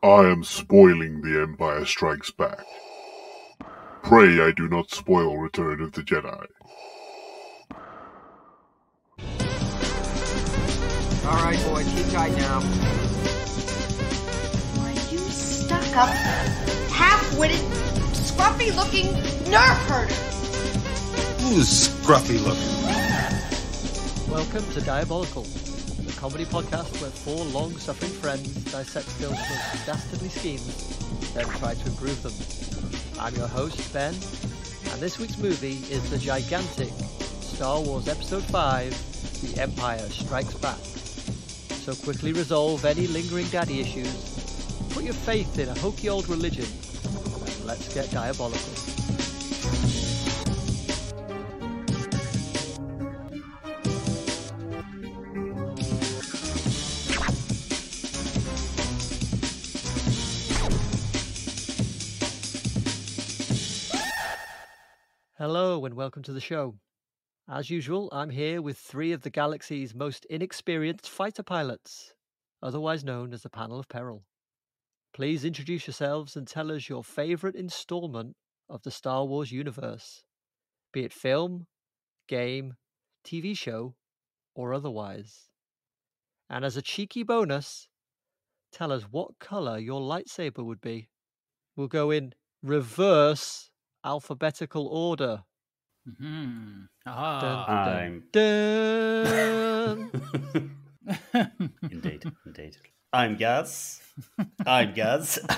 I am spoiling The Empire Strikes Back. Pray I do not spoil Return of the Jedi. Alright, boys, keep tight now. Why, you stuck-up, half-witted, scruffy-looking nerf herder! Who's scruffy looking? Welcome to Diabolical, the comedy podcast where four long-suffering friends dissect films' most dastardly schemes, then try to improve them. I'm your host, Ben, and this week's movie is the gigantic Star Wars Episode 5, The Empire Strikes Back. So quickly resolve any lingering daddy issues, put your faith in a hokey old religion, and let's get diabolical. Hello and welcome to the show. As usual, I'm here with three of the galaxy's most inexperienced fighter pilots, otherwise known as the Panel of Peril. Please introduce yourselves and tell us your favourite installment of the Star Wars universe, be it film, game, TV show, or otherwise. And as a cheeky bonus, tell us what colour your lightsaber would be. We'll go in reverse alphabetical order. Mm-hmm. Dun, dun, dun. Indeed. I'm Gaz,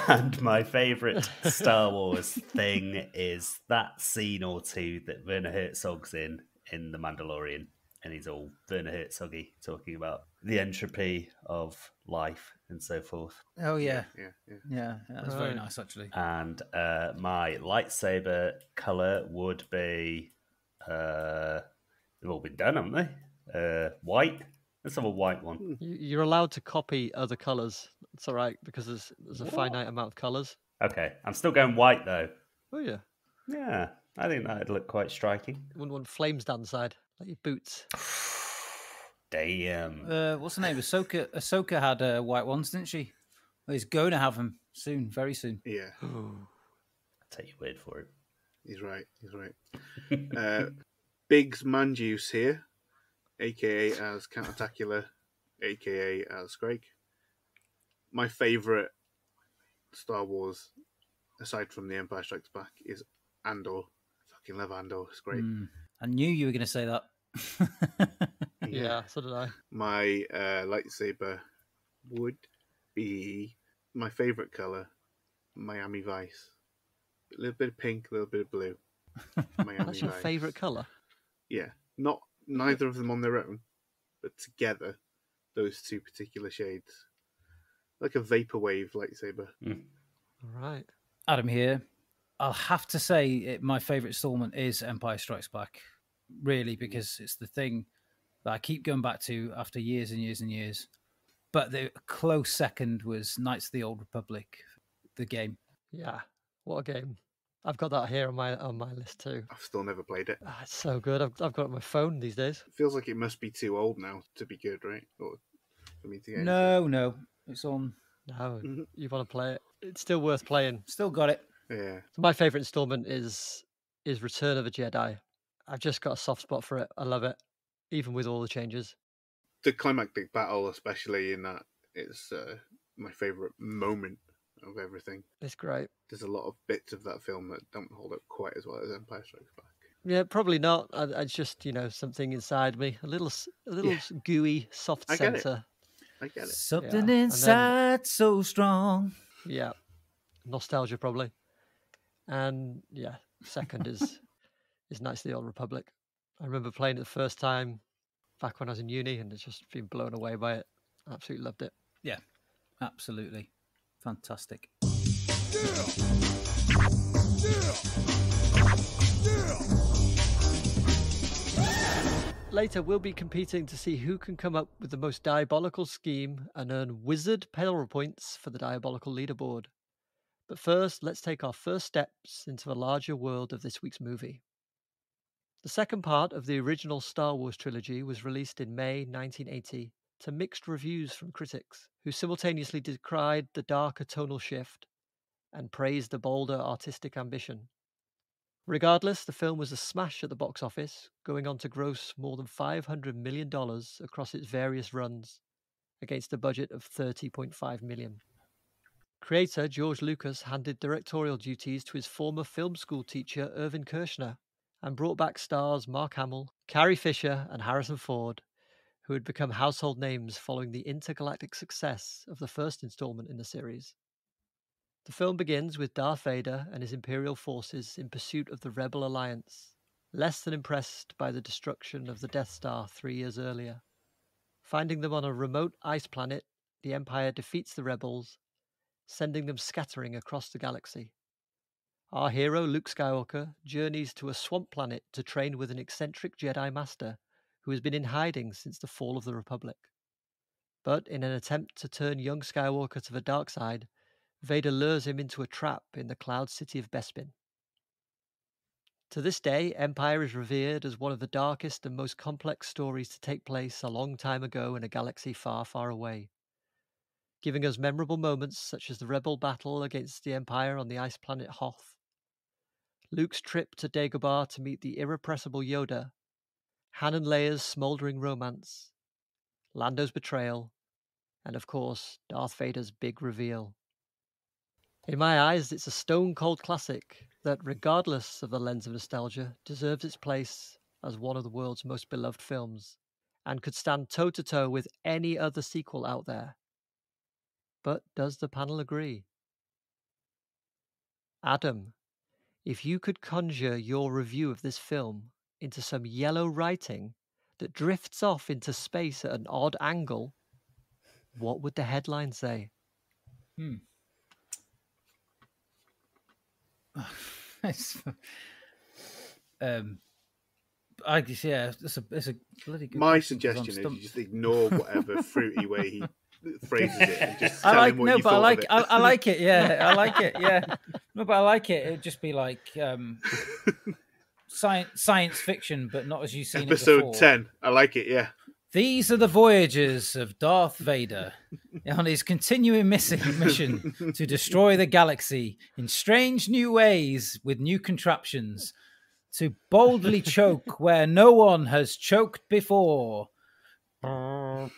and my favourite Star Wars thing is that scene or two that Werner Herzog's in The Mandalorian, and he's all Werner Herzoggy talking about the entropy of life and so forth. Oh yeah, Yeah. That's very nice actually. And my lightsaber colour would be, they've all been done, haven't they? White. Let's have a white one. You're allowed to copy other colours. It's all right because there's a finite amount of colours. Okay, I'm still going white though. Oh yeah. Yeah, I think that'd look quite striking. You wouldn't want flames down the side, like your boots. Damn. What's the name? Ahsoka had white ones, didn't she? Well, he's going to have them soon, very soon. Yeah, I'll take your word for it. he's right. Biggs Manjuice here, a.k.a. as Countertacular, a.k.a. as Craig. My favourite Star Wars, aside from The Empire Strikes Back, is Andor. I fucking love Andor. It's great. I knew you were going to say that. Yeah, so did I. My lightsaber would be my favourite colour, Miami Vice. A little bit of pink, a little bit of blue. Miami That's your Vice. favourite colour? Yeah, neither of them on their own, but together, those two particular shades, like a vaporwave lightsaber. All right. Adam here. I'll have to say my favourite installment is Empire Strikes Back, really, because it's the thing that I keep going back to after years and years and years. But the close second was Knights of the Old Republic, the game. Yeah, what a game. I've got that here on my list too. I've still never played it. It's so good. I've got it on my phone these days. It feels like it must be too old now to be good, right? Or for me to get No, it's on. No, you want to play it. It's still worth playing. Still got it. Yeah. So my favourite installment is Return of the Jedi. I've just got a soft spot for it. I love it, even with all the changes. The climactic battle, especially in that, is my favourite moment of everything. It's great. There's a lot of bits of that film that don't hold up quite as well as Empire Strikes Back. Yeah, probably not. It's just, something inside me, a little gooey, soft I get it. centre. I get it. Something Yeah. inside so strong. Yeah, nostalgia probably. And yeah, second is Knights of the Old Republic. I remember playing it the first time back when I was in uni, and it's just been blown away by it. Absolutely loved it. Yeah, absolutely. Fantastic. Later, we'll be competing to see who can come up with the most diabolical scheme and earn wizard peril points for the diabolical leaderboard. But first, let's take our first steps into the larger world of this week's movie. The second part of the original Star Wars trilogy was released in May 1980 to mixed reviews from critics, who simultaneously decried the darker tonal shift and praised the bolder artistic ambition. Regardless, the film was a smash at the box office, going on to gross more than $500 million across its various runs, against a budget of $30.5 million. Creator George Lucas handed directorial duties to his former film school teacher Irvin Kershner and brought back stars Mark Hamill, Carrie Fisher, and Harrison Ford, who had become household names following the intergalactic success of the first installment in the series. The film begins with Darth Vader and his Imperial forces in pursuit of the Rebel Alliance, less than impressed by the destruction of the Death Star 3 years earlier. Finding them on a remote ice planet, the Empire defeats the rebels, sending them scattering across the galaxy. Our hero, Luke Skywalker, journeys to a swamp planet to train with an eccentric Jedi Master who has been in hiding since the fall of the Republic. But in an attempt to turn young Skywalker to the dark side, Vader lures him into a trap in the cloud city of Bespin. To this day, Empire is revered as one of the darkest and most complex stories to take place a long time ago in a galaxy far, far away, giving us memorable moments such as the rebel battle against the Empire on the ice planet Hoth, Luke's trip to Dagobah to meet the irrepressible Yoda, Han and Leia's smouldering romance, Lando's betrayal, and of course, Darth Vader's big reveal. In my eyes, it's a stone-cold classic that, regardless of the lens of nostalgia, deserves its place as one of the world's most beloved films, and could stand toe-to-toe with any other sequel out there. But does the panel agree? Adam, if you could conjure your review of this film into some yellow writing that drifts off into space at an odd angle, what would the headline say? I guess, yeah, it's a bloody good My question, 'cause I'm suggestion is you stumped. just ignore whatever fruity way he phrases it and just I tell like him what no, you but thought I like of it. I like it. Yeah, I like it. Yeah, no, but I like it. It'd just be like science fiction, but not as you've seen it Episode before. 10. I like it, yeah. These are the voyages of Darth Vader on his continuing mission to destroy the galaxy in strange new ways with new contraptions, to boldly choke where no one has choked before. Perfect.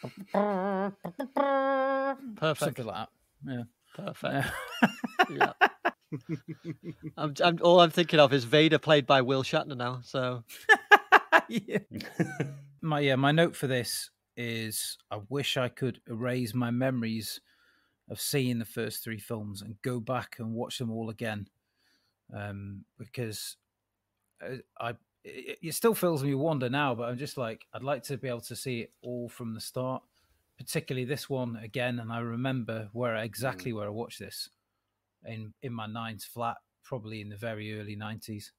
Something like that. Yeah. Perfect. Yeah. All I'm thinking of is Vader played by Will Shatner now. So Yeah. My note for this is I wish I could erase my memories of seeing the first 3 films and go back and watch them all again, because it still fills me with wonder now, but I'm just like, I'd like to be able to see it all from the start, particularly this one again. And I remember exactly where I watched this in my 9's flat, probably in the very early 90s,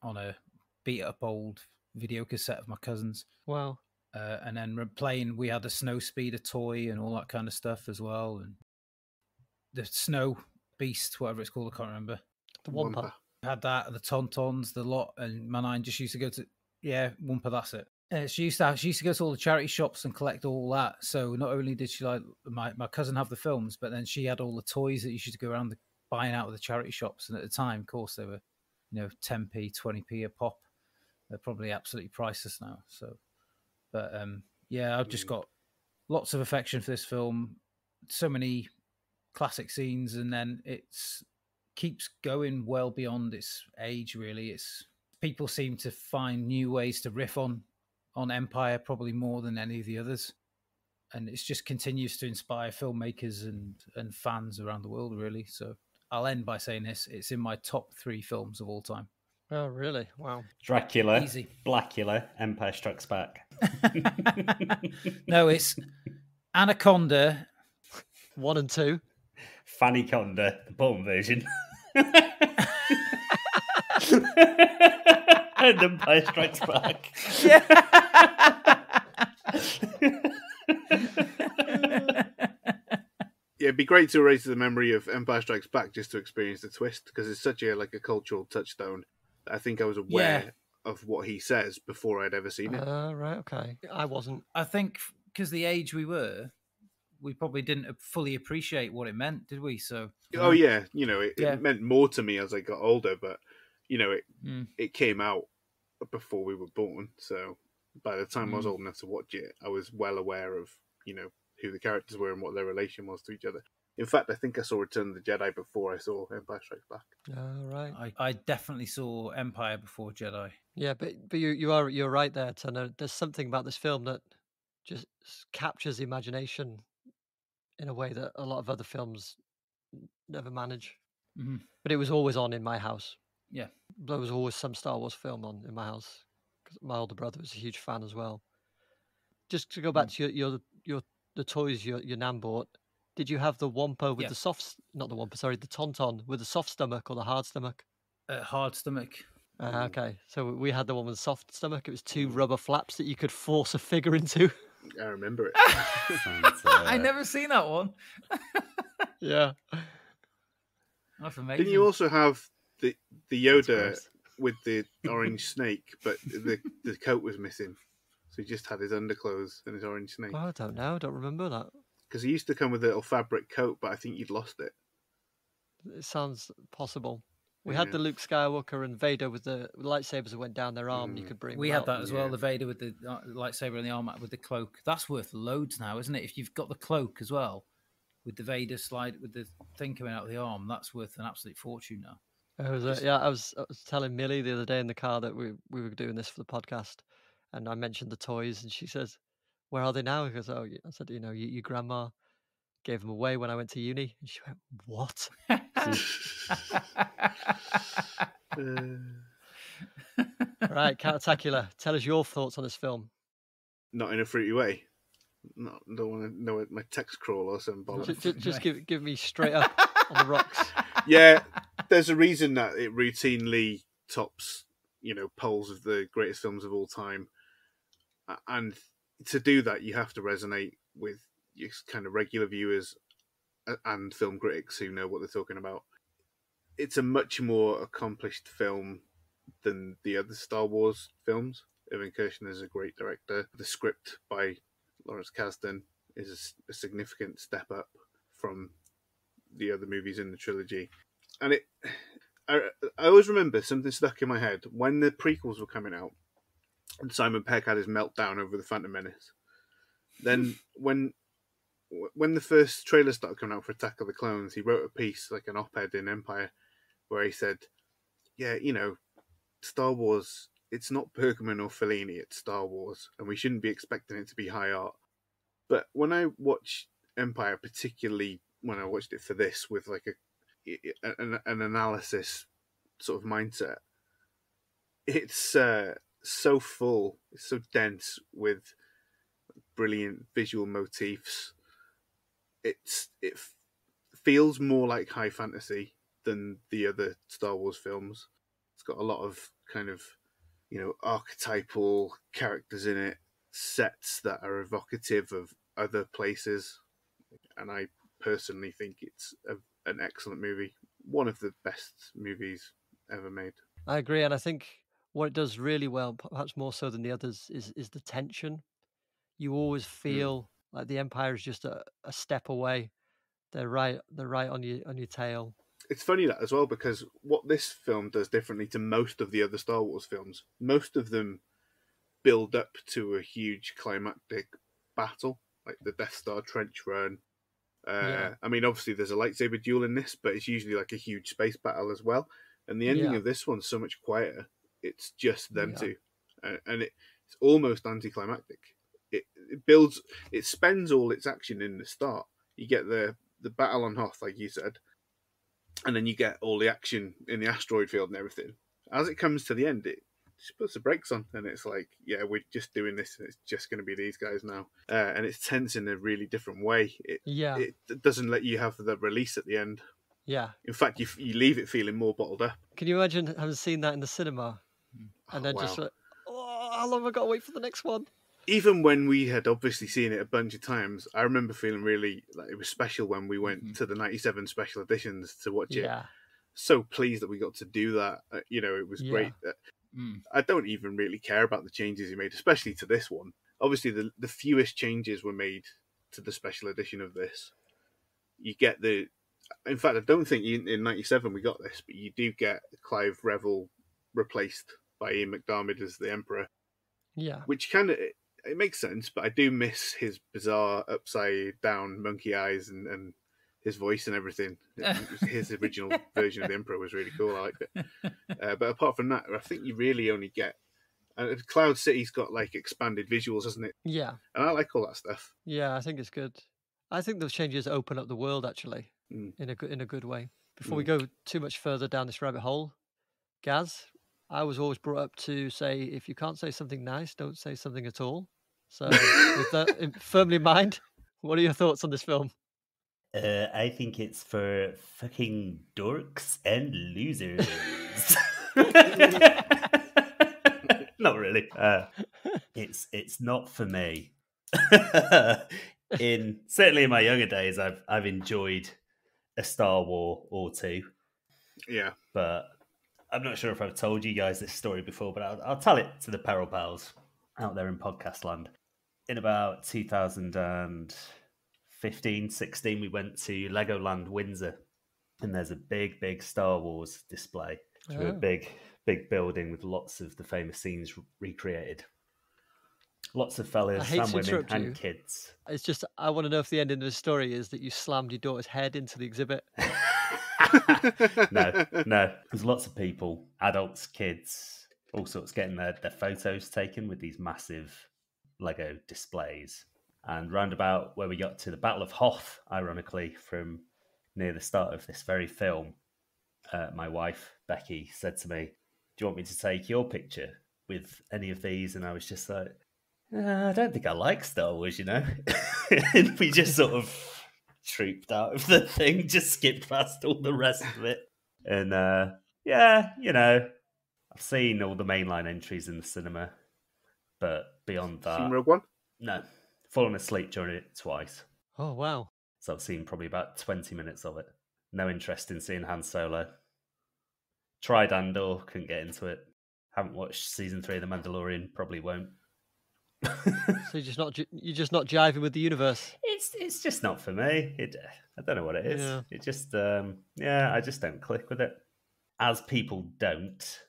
on a beat up old video cassette of my cousin's. wow. And then playing, we had a snow speeder toy and all that kind of stuff as well, and the snow beast, whatever it's called, I can't remember. The Wampa. Had that, the Tauntauns, the lot, and my 9 just used to go to Wampa. That's it. She used to go to all the charity shops and collect all that. So not only did she, like, my cousin have the films, but then she had all the toys that you should go around buying out of the charity shops. And at the time, of course, they were 10p, 20p a pop. They're probably absolutely priceless now. So, but I've just got lots of affection for this film. So many classic scenes, and then it's keeps going well beyond its age. Really, it's people seem to find new ways to riff on Empire, probably more than any of the others, and it just continues to inspire filmmakers and fans around the world. Really, so I'll end by saying this: it's in my top 3 films of all time. Oh, really? Wow. Dracula, Easy. Blackula, Empire Strikes Back. No, it's Anaconda, 1 and 2. Fanny Conda, the porn version. And Empire Strikes Back. Yeah. Yeah, it'd be great to erase the memory of Empire Strikes Back just to experience the twist, because it's such a cultural touchstone. I think I was aware of what he says before I'd ever seen it. Right, okay. I wasn't. I think because the age we were, we probably didn't fully appreciate what it meant, did we? So, Oh yeah, it Yeah. meant more to me as I got older, but Mm. it came out before we were born. So by the time I was Mm. old enough to watch it, I was well aware of who the characters were and what their relation was to each other. In fact, I think I saw Return of the Jedi before I saw Empire Strikes Back. Oh, right. I definitely saw Empire before Jedi. Yeah, but you're right there, Tanner. There's something about this film that just captures the imagination in a way that a lot of other films never manage. Mhm. But it was always on in my house. Yeah. There was always some Star Wars film on in my house because my older brother was a huge fan as well. Just to go back to the toys your nan bought. Did you have the Wampa with Yeah. the soft, not the Wampa, sorry, the Tauntaun with the soft stomach or the hard stomach? Hard stomach. Okay, so we had the one with the soft stomach. It was two rubber flaps that you could force a figure into. I remember it. I never seen that one. Yeah. That's amazing. Didn't you also have the Yoda gross. with the orange snake, but the coat was missing, so he just had his underclothes and his orange snake? Oh, I don't know. I don't remember that. Because he used to come with a little fabric coat, but I think you'd lost it. It sounds possible. We had the Luke Skywalker and Vader with the lightsabers that went down their arm. You could bring. We them had out. that as well. The Vader with the lightsaber and the arm with the cloak. That's worth loads now, isn't it? If you've got the cloak as well, with the Vader slide with the thing coming out of the arm, that's worth an absolute fortune now. I was telling Millie the other day in the car that we were doing this for the podcast, and I mentioned the toys, and she says, "Where are they now?" Because I said, your grandma gave them away when I went to uni, and she went, "What?" Right, Countertacular, tell us your thoughts on this film. Not in a fruity way. Don't want to know my text crawl or some bollocks. Just give me straight up on the rocks. Yeah, there's a reason that it routinely tops, polls of the greatest films of all time. And to do that, you have to resonate with your kind of regular viewers and film critics who know what they're talking about. It's a much more accomplished film than the other Star Wars films. Irvin Kershner is a great director. The script by Lawrence Kasdan is a significant step up from the other movies in the trilogy. And I always remember something stuck in my head when the prequels were coming out and Simon Pegg had his meltdown over the Phantom Menace. Then when the first trailer started coming out for Attack of the Clones, he wrote a piece, like an op-ed in Empire, where he said, yeah, Star Wars, it's not Bergman or Fellini, it's Star Wars, and we shouldn't be expecting it to be high art. But when I watch Empire, particularly when I watched it for this with like an analysis sort of mindset, it's so full, it's so dense with brilliant visual motifs. It feels more like high fantasy than the other Star Wars films. It's got a lot of kind of, archetypal characters in it, sets that are evocative of other places. And I personally think it's an excellent movie. One of the best movies ever made. I agree, and I think what it does really well, perhaps more so than the others, is the tension. You always feel like the Empire is just a step away. They're right on your tail. It's funny that as well, because what this film does differently to most of the other Star Wars films, most of them build up to a huge climactic battle, like the Death Star trench run. I mean, obviously there's a lightsaber duel in this, but it's usually like a huge space battle as well. And the ending of this one's so much quieter. It's just them two. And it's almost anticlimactic. It spends all its action in the start. You get the battle on Hoth, like you said, and then you get all the action in the asteroid field and everything. As it comes to the end, it just puts the brakes on, and it's like, yeah, we're just doing this, and it's just going to be these guys now. And it's tense in a really different way. It doesn't let you have the release at the end. Yeah. In fact, you leave it feeling more bottled up. Can you imagine having seen that in the cinema? And then just like, how long have I got to wait for the next one? Even when we had obviously seen it a bunch of times, I remember feeling really like it was special when we went to the 97 special editions to watch it. So pleased that we got to do that. It was great. I don't even really care about the changes he made, especially to this one. obviously the fewest changes were made to the special edition of this. You get in fact, I don't think in 97 we got this, but you do get Clive Revel replaced by Ian McDiarmid as the Emperor. Yeah. Which kind of, it makes sense, but I do miss his bizarre upside down monkey eyes and his voice and everything. His original version of the Emperor was really cool. I liked it. But apart from that, I think you really only get... Cloud City's got like expanded visuals, hasn't it? Yeah. And I like all that stuff. Yeah, I think it's good. I think those changes open up the world actually in a good way. Before we go too much further down this rabbit hole, Gaz, I was always brought up to say, if you can't say something nice, don't say something at all. So with that firmly in mind, what are your thoughts on this film? I think it's for fucking dorks and losers. Not really. It's not for me. Certainly in my younger days, I've enjoyed a Star Wars or two. Yeah, but I'm not sure if I've told you guys this story before. But I'll tell it to the Peril Pals out there in podcast land. In about 2015, 16, we went to Legoland Windsor, and there's a big Star Wars display through a big building with lots of the famous scenes recreated. Lots of fellas and women and kids. It's just, I want to know if the ending of the story is that you slammed your daughter's head into the exhibit. No. There's lots of people, adults, kids, all sorts, getting their photos taken with these massive Lego displays. And round about where we got to the Battle of Hoth, ironically, from near the start of this very film, my wife, Becky, said to me, "Do you want me to take your picture with any of these?" And I was just like, I don't think I like Star Wars, you know? And we just sort of trooped out of the thing, just skipped past all the rest of it. And yeah, you know, I've seen all the mainline entries in the cinema, but beyond that... Seen Rogue One? No. Fallen asleep during it twice. Oh, wow. So I've seen probably about 20 minutes of it. No interest in seeing Han Solo. Tried Andor, couldn't get into it. Haven't watched season 3 of The Mandalorian, probably won't. So you're just not jiving with the universe. It's just not for me. I don't know what it is. Yeah. It just I just don't click with it. As people don't.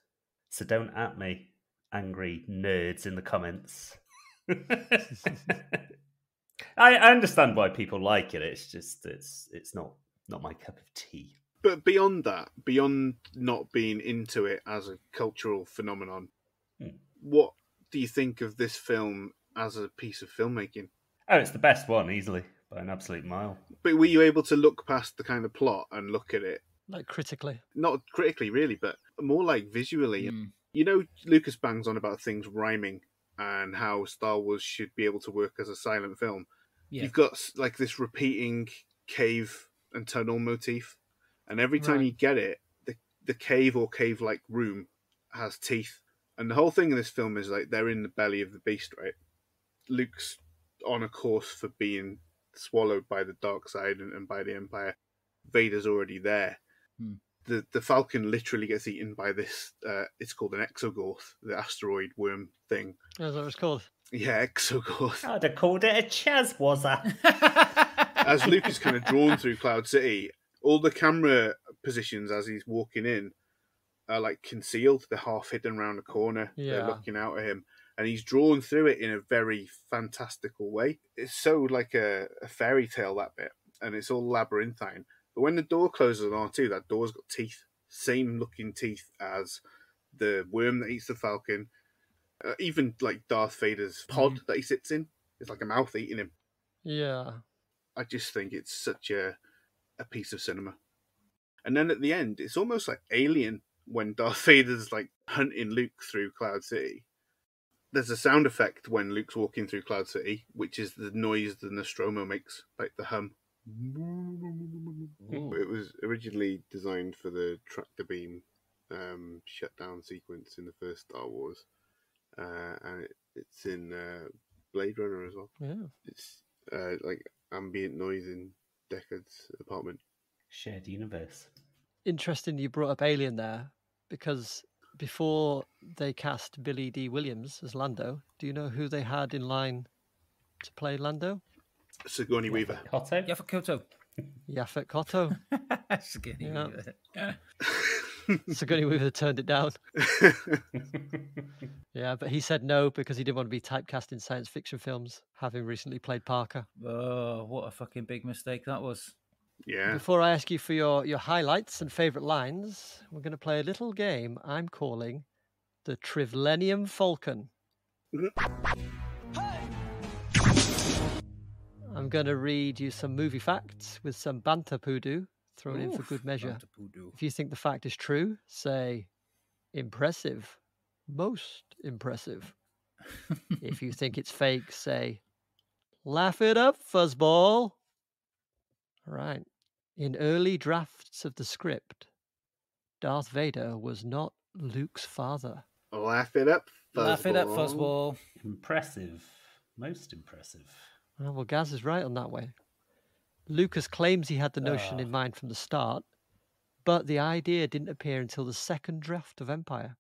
So don't at me, angry nerds in the comments. I understand why people like it. It's just it's not my cup of tea. But beyond that, beyond not being into it as a cultural phenomenon, what do you think of this film as a piece of filmmaking? Oh, it's the best one, easily, by an absolute mile. But were you able to look past the kind of plot and look at it? Like critically? Not critically, really, but more like visually. You know, Lucas bangs on about things rhyming and how Star Wars should be able to work as a silent film. Yeah. You've got like this repeating cave and tunnel motif, and every time you get it, the cave or cave-like room has teeth. And the whole thing in this film is like they're in the belly of the beast, right? Luke's on a course for being swallowed by the dark side and by the Empire. Vader's already there. The Falcon literally gets eaten by this, it's called an exogorth, the asteroid worm thing. That's what it's called? Yeah, exogorth. I'd have called it a chaswazza. As Luke is kind of drawn through Cloud City, all the camera positions as he's walking in are like concealed. They're half hidden around a corner. Yeah. They're looking out at him. And he's drawn through it in a very fantastical way. It's so like a fairy tale, that bit. And it's all labyrinthine. But when the door closes on R2, that door's got teeth. Same looking teeth as the worm that eats the Falcon. Even like Darth Vader's pod that he sits in. It's like a mouth eating him. Yeah. I just think it's such a piece of cinema. And then at the end, it's almost like Alien when Darth Vader's like hunting Luke through Cloud City. There's a sound effect when Luke's walking through Cloud City, which is the noise the Nostromo makes, like the hum. Ooh. It was originally designed for the tractor beam shutdown sequence in the first Star Wars. And it's in Blade Runner as well. Yeah. It's like ambient noise in Deckard's apartment. Shared universe. Interesting you brought up Alien there, because before they cast Billy Dee Williams as Lando, do you know who they had in line to play Lando? Sigourney Weaver. Cotto? Yeah, for Koto. Yaphet Kotto. Skinny Yeah. Weaver. Sigourney Weaver turned it down. Yeah, but he said no because he didn't want to be typecast in science fiction films, having recently played Parker. Oh, what a fucking big mistake that was. Yeah. Before I ask you for your highlights and favourite lines, we're going to play a little game I'm calling the Trivlenium Falcon. I'm going to read you some movie facts with some banter poodoo thrown in for good measure. If you think the fact is true, say impressive, most impressive. If you think it's fake, say laugh it up, fuzzball. Right. In early drafts of the script, Darth Vader was not Luke's father. Laugh it up, fuzzball. Laugh it up, fuzzball. Impressive. Most impressive. Well, Gaz is right on that way. Lucas claims he had the notion in mind from the start, but the idea didn't appear until the second draft of Empire.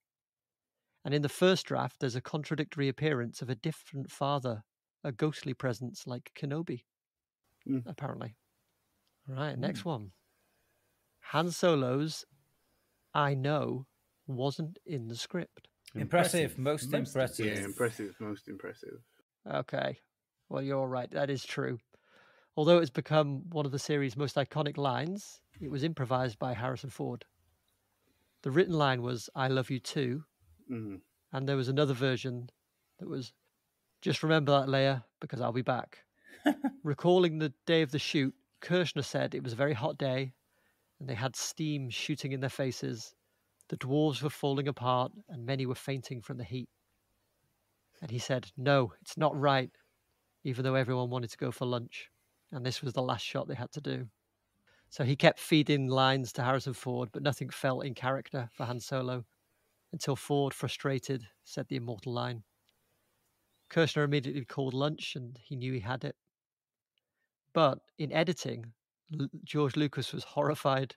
And in the first draft, there's a contradictory appearance of a different father, a ghostly presence like Kenobi, apparently. All right, next one. Han Solo's I know wasn't in the script. Impressive, most impressive. Yeah, impressive, most impressive. Okay, well, you're right. That is true. Although it's become one of the series' most iconic lines, it was improvised by Harrison Ford. The written line was, I love you too. Mm. And there was another version that was, just remember that, Leia, because I'll be back. Recalling the day of the shoot, Kershner said it was a very hot day and they had steam shooting in their faces. The dwarves were falling apart and many were fainting from the heat. And he said, no, it's not right, even though everyone wanted to go for lunch. And this was the last shot they had to do. So he kept feeding lines to Harrison Ford, but nothing felt in character for Han Solo until Ford, frustrated, said the immortal line. Kershner immediately called lunch and he knew he had it. But in editing, George Lucas was horrified.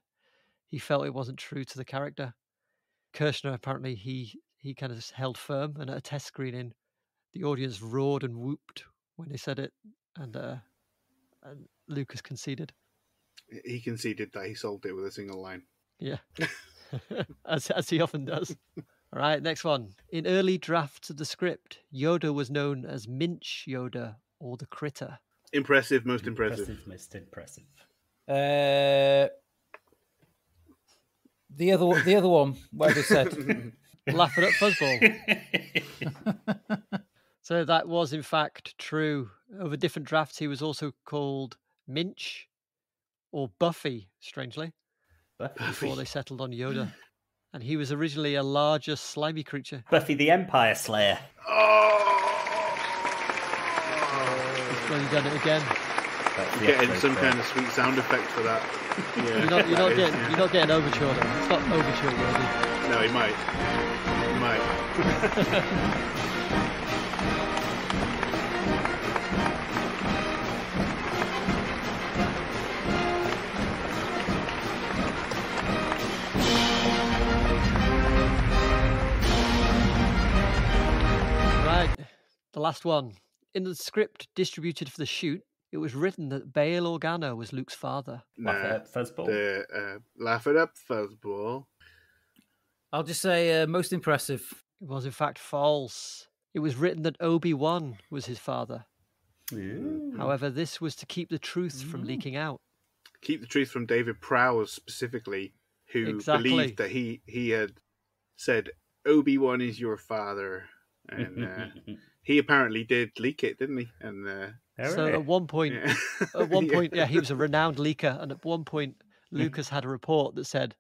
He felt it wasn't true to the character. Kershner, apparently, he kind of held firm, and at a test screening, the audience roared and whooped when they said it, and Lucas conceded. He conceded that he solved it with a single line. Yeah, as he often does. All right, next one. In early drafts of the script, Yoda was known as Minch Yoda or the Critter. Impressive, most impressive. Most impressive. The other one, where they said, laugh it up, fuzzball. So that was in fact true. Over different drafts, he was also called Minch or Buffy, strangely, before they settled on Yoda. And he was originally a larger, slimy creature. Buffy the Empire Slayer. Well, you've done it again. Getting some kind of sweet sound effect for that. Yeah, you're not getting overture though. It's not overture worthy. No, he might. Right, the last one. In the script distributed for the shoot, it was written that Bail Organa was Luke's father. Laugh it up, fuzzball. Laugh it up, fuzzball. I'll just say most impressive. It was in fact false. It was written that Obi-Wan was his father. Ooh. However, this was to keep the truth from leaking out. Keep the truth from David Prowse specifically, who believed that he had said, Obi-Wan is your father. And he apparently did leak it, didn't he? And so at one point, he was a renowned leaker. And at one point, Lucas had a report that said,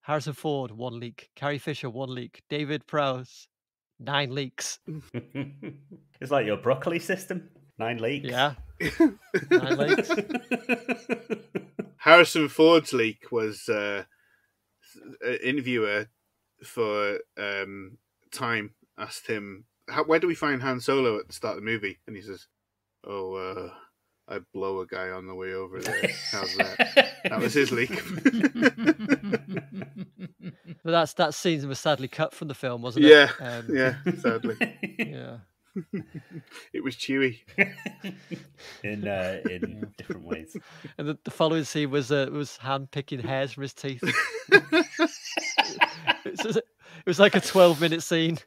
Harrison Ford, 1 leak. Carrie Fisher, 1 leak. David Prowse, 9 leaks. It's like your broccoli system. 9 leaks. Yeah. 9 leaks. Harrison Ford's leak was an interviewer for Time asked him, where do we find Han Solo at the start of the movie? And he says, I blow a guy on the way over there. How's that? That was his leak. But that scene was sadly cut from the film, wasn't it? Yeah, yeah, sadly. Yeah. It was Chewie. in different ways. And the following scene was Han picking hairs from his teeth. It was like a 12-minute scene.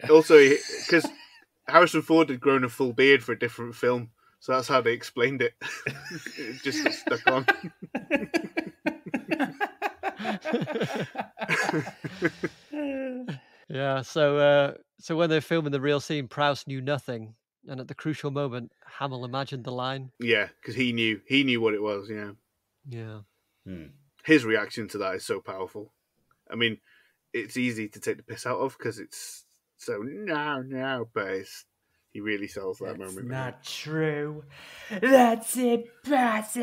Also, because Harrison Ford had grown a full beard for a different film, so that's how they explained it. It just got stuck on. Yeah, so when they're filming the real scene, Prowse knew nothing, and at the crucial moment, Hamill imagined the line. Yeah, because he knew what it was. Yeah, Yeah. His reaction to that is so powerful. I mean, it's easy to take the piss out of because it's so no, but he really sells that moment. Not true. That's impossible.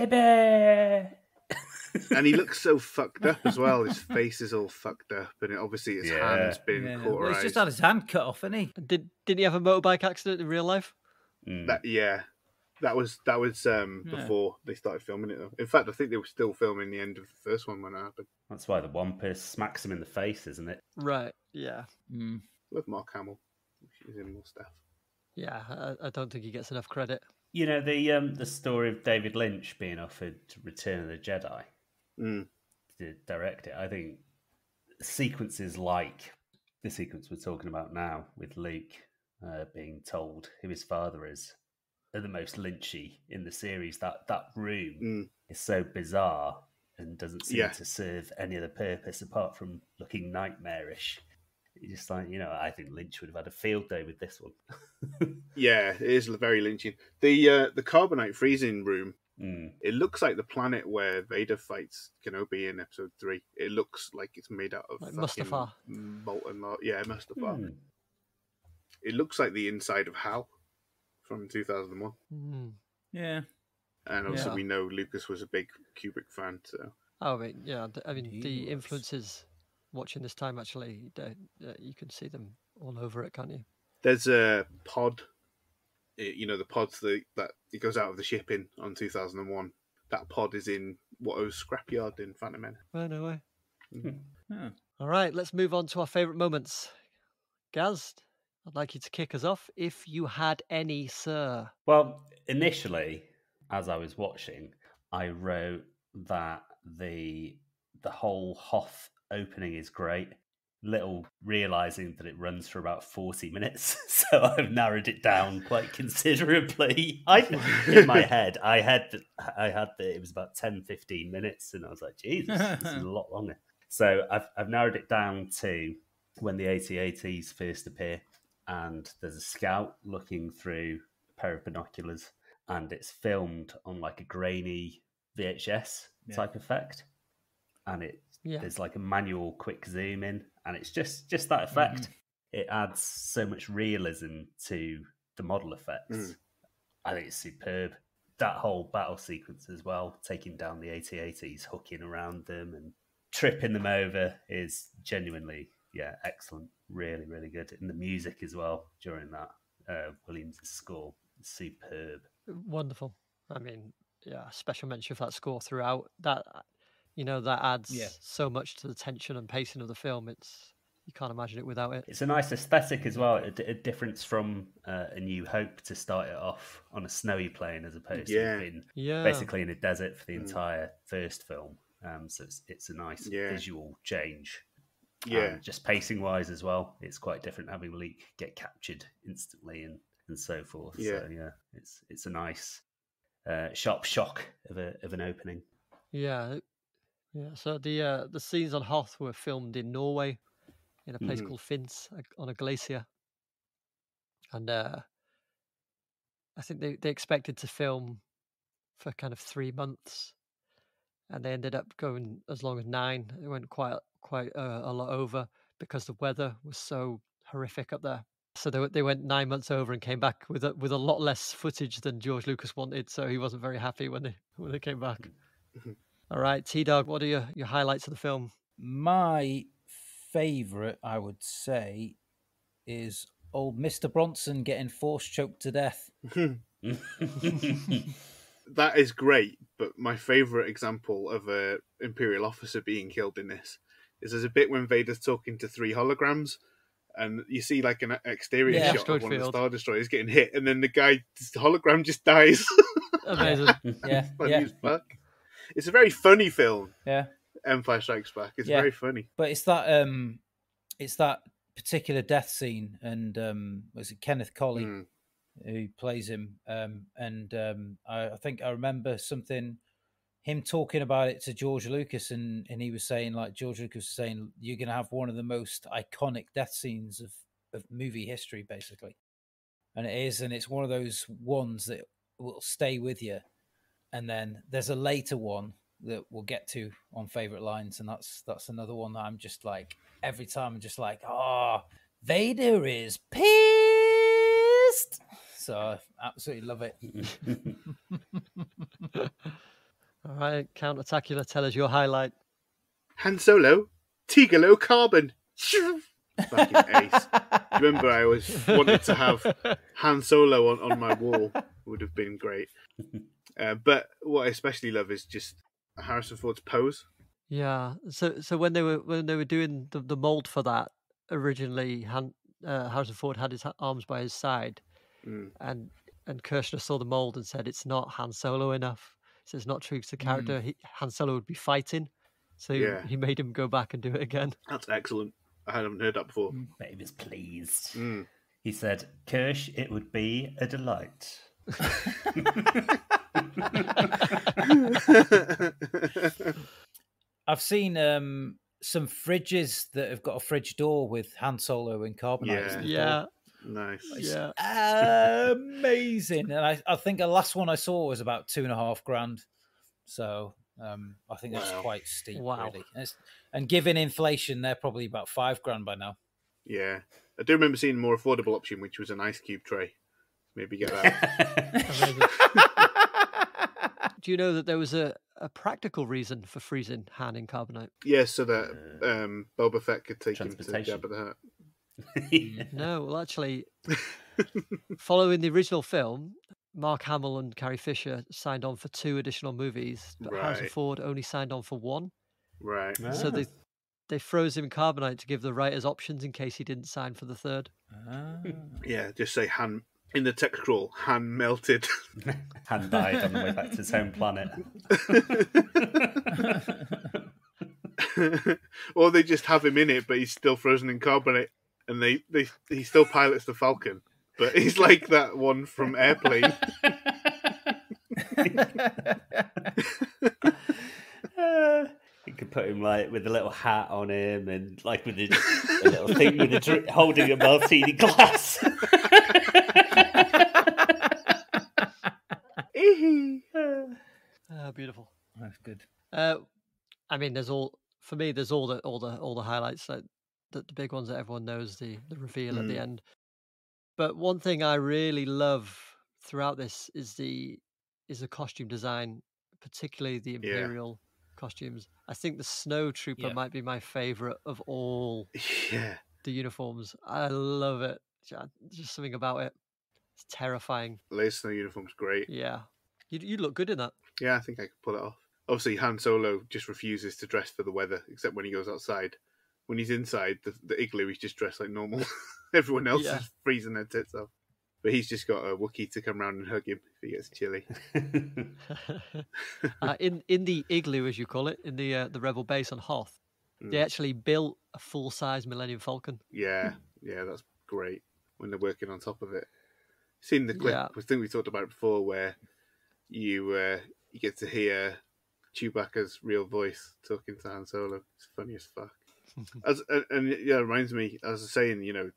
And he looks so fucked up as well. His face is all fucked up, and obviously his hand's been cauterized. Well, he's just had his hand cut off, hasn't he? Didn't he have a motorbike accident in real life? That was before they started filming it. Though. In fact, I think they were still filming the end of the first one when it happened. That's why the Wampus smacks him in the face, isn't it? Right. Yeah. Love Mark Hamill. He's in more stuff. Yeah, I don't think he gets enough credit. You know, the story of David Lynch being offered Return of the Jedi to direct it. I think sequences like the sequence we're talking about now with Luke being told who his father is are the most Lynchy in the series. That room is so bizarre and doesn't seem to serve any other purpose apart from looking nightmarish. You're just like, I think Lynch would have had a field day with this one. Yeah, it is very Lynchian. The carbonite freezing room, it looks like the planet where Vader fights Kenobi in Episode 3. It looks like it's made out of like Mustafar. Molten lava. Yeah, Mustafar. It looks like the inside of HAL from 2001. Yeah. And also we know Lucas was a big Kubrick fan, so... Oh, the influences... Watching this time, actually, you can see them all over it, can't you? There's a pod, the pods that it goes out of the ship in on 2001. That pod is in Watto's scrapyard in Phantom Menace. Oh, no way. All right, let's move on to our favourite moments. Gaz, I'd like you to kick us off, if you had any, sir. Well, initially, as I was watching, I wrote that the whole Hoth opening is great. Little realizing that it runs for about 40 minutes, so I've narrowed it down quite considerably. In my head, I had that it was about 10-15 minutes, and I was like, Jesus, this is a lot longer. So I've narrowed it down to when the AT-ATs first appear, and there's a scout looking through a pair of binoculars, and it's filmed on like a grainy VHS type effect, and there's like a manual quick zoom in, and it's just that effect. It adds so much realism to the model effects. I think it's superb. That whole battle sequence as well, taking down the AT-ATs, hooking around them and tripping them over is genuinely, excellent. Really, really good. And the music as well during that, Williams' score is superb. Wonderful. I mean, special mention for that score throughout. That that adds so much to the tension and pacing of the film. You can't imagine it without it. It's a nice aesthetic as well. A difference from A New Hope to start it off on a snowy plain as opposed to being basically in a desert for the entire first film. So it's a nice visual change. Yeah, just pacing wise as well, it's quite different having Luke get captured instantly and so forth. So it's a nice sharp shock of an opening. Yeah. So the scenes on Hoth were filmed in Norway, in a place called Finns, on a glacier, and I think they expected to film for kind of 3 months, and they ended up going as long as 9. They went quite a lot over because the weather was so horrific up there. So they went 9 months over and came back with a lot less footage than George Lucas wanted. So he wasn't very happy when they came back. All right, T-Dog, what are your highlights of the film? My favourite, I would say, is old Mr. Bronson getting force choked to death. That is great, but my favourite example of an Imperial officer being killed in this is there's a bit when Vader's talking to 3 holograms, and you see like an exterior Yeah. shot of Asteroid one of the field. Star Destroyers getting hit, and then the hologram just dies. Amazing. Yeah, Funny yeah, as fuck. It's a very funny film, yeah. Empire Strikes Back. It's Yeah. very funny. But it's that particular death scene, and was it Kenneth Colley who plays him? I think I remember him talking about it to George Lucas, and he was saying, like, George Lucas was saying, you're going to have one of the most iconic death scenes of movie history, basically. And it is, and it's one of those ones that will stay with you. And then there's a later one that we'll get to on favorite lines, and that's another one that I'm just like, every time I'm just like, oh, Vader is pissed. So I absolutely love it. All right, Countertacular, tell us your highlight. Han Solo, Tigalo Carbon. Fucking ace. Remember, I always wanted to have Han Solo on my wall. Would have been great. But what I especially love is just Harrison Ford's pose. Yeah. So when they were doing the mold for that originally, Harrison Ford had his arms by his side, and Kershner saw the mold and said it's not Han Solo enough. So it's not true to the character. Han Solo would be fighting, so he made him go back and do it again. That's excellent. I hadn't heard that before. But he was pleased. He said, "Kirsch, it would be a delight." I've seen some fridges that have got a fridge door with Han Solo and carbonite. Yeah. Nice. Yeah. Amazing. And I think the last one I saw was about $2,500. So I think that's quite steep, really. And given inflation, they're probably about $5,000 by now. Yeah. I do remember seeing a more affordable option, which was an ice cube tray. Maybe get that. Do you know that there was a practical reason for freezing Han in carbonite? Yes, so that Boba Fett could take him to Jabba the Hutt. No, well, actually, following the original film, Mark Hamill and Carrie Fisher signed on for 2 additional movies, but Harrison Ford only signed on for 1. Right. So they froze him in carbonite to give the writers options in case he didn't sign for the 3rd. Yeah, just say Han. In the text scroll, Han melted. Han died on the way back to his home planet. Or they just have him in it, but he's still frozen in carbonate, and he still pilots the Falcon, but he's like that one from Airplane. You could put him like with a little hat on him, and like with a little thing with holding a martini glass. Beautiful. That's good. I mean, there's all the highlights, like the big ones that everyone knows, the reveal at the end. But one thing I really love throughout this is the costume design, particularly the Imperial costumes. I think the Snow Trooper might be my favorite of all the uniforms. I love it. Just something about it. It's terrifying. Leia's Snow uniform's great. Yeah. You look good in that. Yeah, I think I could pull it off. Obviously, Han Solo just refuses to dress for the weather, except when he goes outside. When he's inside the igloo, he's just dressed like normal. Everyone else is freezing their tits off. But he's just got a Wookiee to come around and hug him if he gets chilly. In the igloo, as you call it, in the Rebel base on Hoth, they actually built a full-size Millennium Falcon. Yeah, that's great when they're working on top of it. Seen the clip? I think we talked about it before, where you get to hear Chewbacca's real voice talking to Han Solo. It's funny as fuck. It reminds me, as I was saying,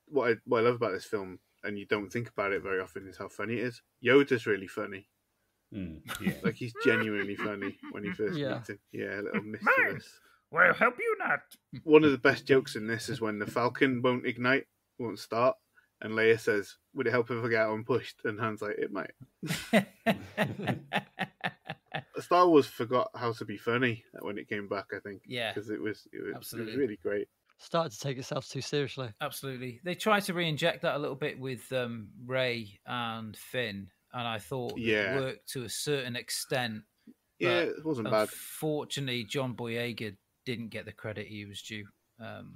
what I love about this film, and you don't think about it very often, is how funny it is. Yoda's really funny. Like, he's genuinely funny when you first meet him. Yeah, a little mischievous. Well, help you not. One of the best jokes in this is when the Falcon won't start, and Leia says, "Would it help if I get out and pushed?" And Han's like, "It might." Star Wars forgot how to be funny when it came back, I think. Yeah. Because it was really great. Started to take itself too seriously. Absolutely. They tried to re-inject that a little bit with Rey and Finn, and I thought it worked to a certain extent. Yeah, it wasn't bad. Unfortunately, John Boyega didn't get the credit he was due.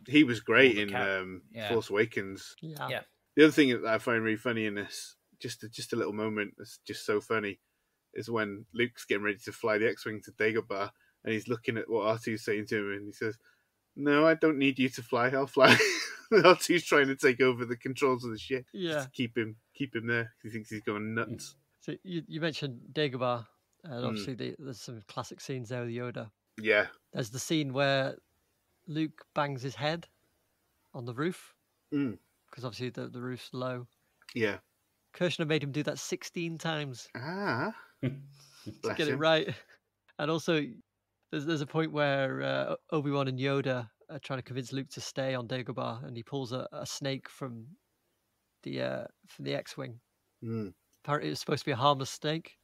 He was great All the in yeah. Force Awakens. Yeah. The other thing that I find really funny in this, just a little moment that's just so funny, is when Luke's getting ready to fly the X-Wing to Dagobah, and he's looking at what R2's saying to him, and he says, "No, I don't need you to fly. I'll fly." R2's trying to take over the controls of the ship. Yeah. Just to keep him there. He thinks he's going nuts. So you mentioned Dagobah, and obviously there's some classic scenes there with Yoda. Yeah. There's the scene where Luke bangs his head on the roof, because obviously the roof's low. Yeah. Kershner made him do that 16 times Ah. to get it right. And also, there's a point where Obi-Wan and Yoda are trying to convince Luke to stay on Dagobah, and he pulls a snake from the X-Wing. Apparently, it was supposed to be a harmless snake,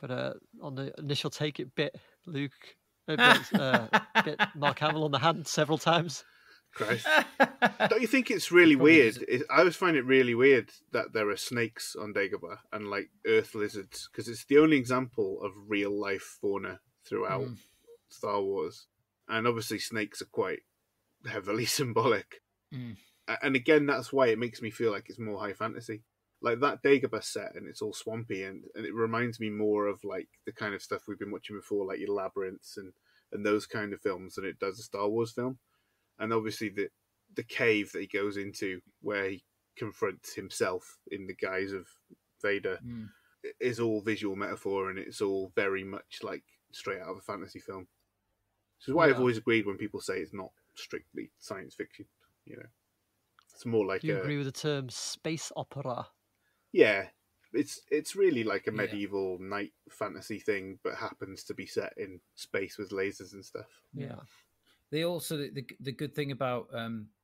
but on the initial take, it bit Luke. It bit Mark Hamill on the hand several times. Christ. Don't you think it's really weird? I always find it really weird that there are snakes on Dagobah and like earth lizards, because it's the only example of real life fauna throughout Star Wars. And obviously snakes are quite heavily symbolic. And again, that's why it makes me feel like it's more high fantasy. Like that Dagobah set, and it's all swampy, and it reminds me more of like the kind of stuff we've been watching before, like your Labyrinths and those kind of films, than it does a Star Wars film. And obviously the cave that he goes into, where he confronts himself in the guise of Vader, is all visual metaphor, and it's all very much like straight out of a fantasy film. Which is why I've always agreed when people say it's not strictly science fiction. You know, it's more like. Do you agree with the term space opera? Yeah, it's really like a medieval night fantasy thing, but happens to be set in space with lasers and stuff. Yeah. They also the good thing about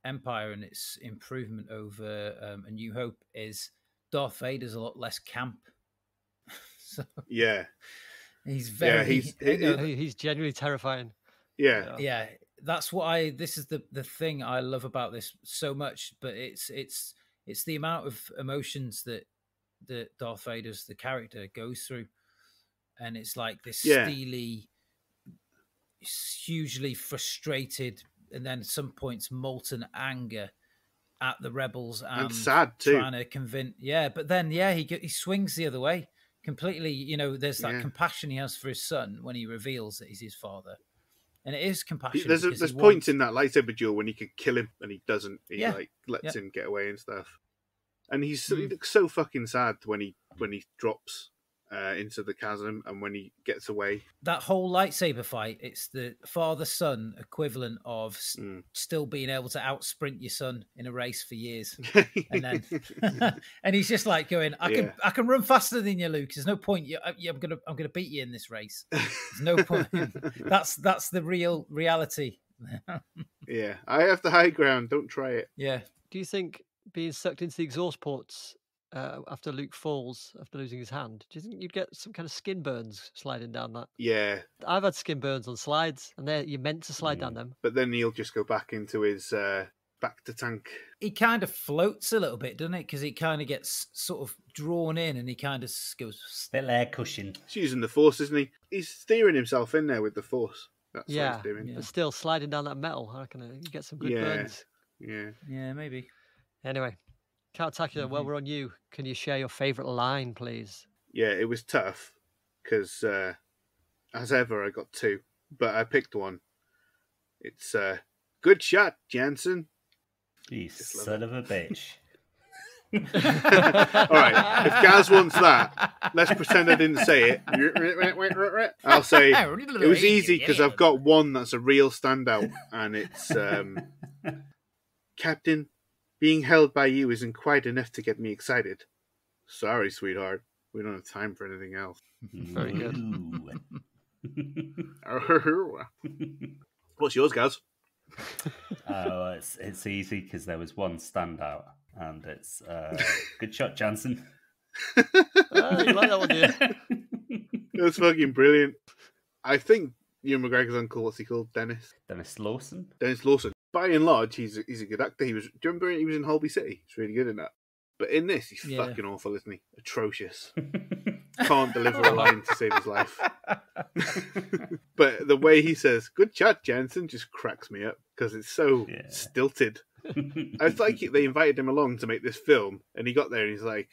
Empire and its improvement over A New Hope is Darth Vader's a lot less camp. So he's very he's genuinely terrifying. Yeah. That's what this is the thing I love about this so much. But it's the amount of emotions that Darth Vader's the character goes through, and it's like this steely, hugely frustrated, and then at some points molten anger at the rebels and sad too, trying to convince. But then he swings the other way completely. You know, there's that compassion he has for his son when he reveals that he's his father, and it is compassion. There's points in that lightsaber duel when he could kill him and he doesn't. He like lets him get away and stuff. And he looks so fucking sad when he drops into the chasm and when he gets away. That whole lightsaber fight, it's the father-son equivalent of still being able to out-sprint your son in a race for years. And then and he's just like going, I can run faster than you, Luke. There's no point. I'm gonna beat you in this race. There's no point. That's the reality. Yeah, I have the high ground. Don't try it. Yeah. Do you think being sucked into the exhaust ports after Luke falls, after losing his hand, do you think you'd get some kind of skin burns sliding down that? Yeah. I've had skin burns on slides, and you're meant to slide down them. But then he'll just go back into his back to tank. He kind of floats a little bit, doesn't it? Because he kind of gets sort of drawn in, and he kind of goes... Little air cushion. He's using the Force, isn't he? He's steering himself in there with the Force. That's what he's doing. Yeah, but still sliding down that metal, I reckon you get some good burns. Yeah, maybe. Anyway, Count-Tacula, while we're on you, can you share your favourite line, please? Yeah, it was tough, because as ever, I got two, but I picked one. It's good shot, Jansen. You son of a bitch. All right, if Gaz wants that, let's pretend I didn't say it. I'll say it was easy because I've got one that's a real standout, and it's Captain, being held by you isn't quite enough to get me excited. Sorry, sweetheart. We don't have time for anything else. Very good. What's yours, Gaz? Oh, it's easy because there was one standout, and it's good shot, Jansen. You like that one, do you? That's fucking brilliant. I think Ewan McGregor's uncle, what's he called? Dennis Lawson. Dennis Lawson. By and large, he's a good actor. Do you remember he was in Holby City? He's really good in that. But in this, he's fucking awful, isn't he? Atrocious. can't deliver a line to save his life. But the way he says, "Good chat, Jensen," just cracks me up because it's so stilted. It's like they invited him along to make this film, and he got there and he's like,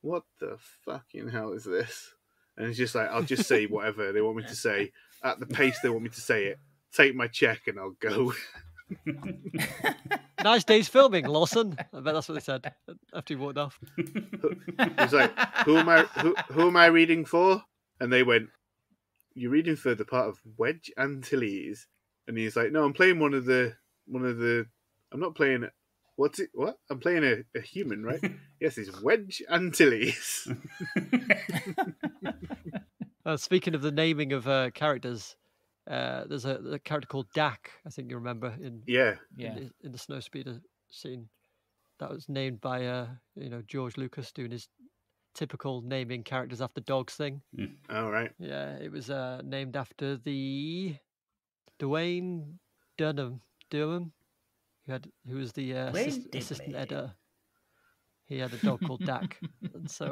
"What the fucking hell is this?" And he's just like, "I'll just say whatever they want me to say at the pace they want me to say it. Take my check and I'll go." Nice day's filming, Lawson. I bet that's what they said after he walked off. He's like, who am I reading for? And they went, "You're reading for the part of Wedge Antilles." And he's like, "No, I'm playing one of the. I'm not playing. What's it? What? I'm playing a human, right? Yes, it's Wedge Antilles." Speaking of the naming of characters, there's a character called Dak. I think you remember in the snowspeeder scene. That was named by George Lucas doing his typical naming characters after dogs thing. All right. Yeah, it was named after the Dwayne Durham, who was the assistant editor. He had a dog called Dak, and so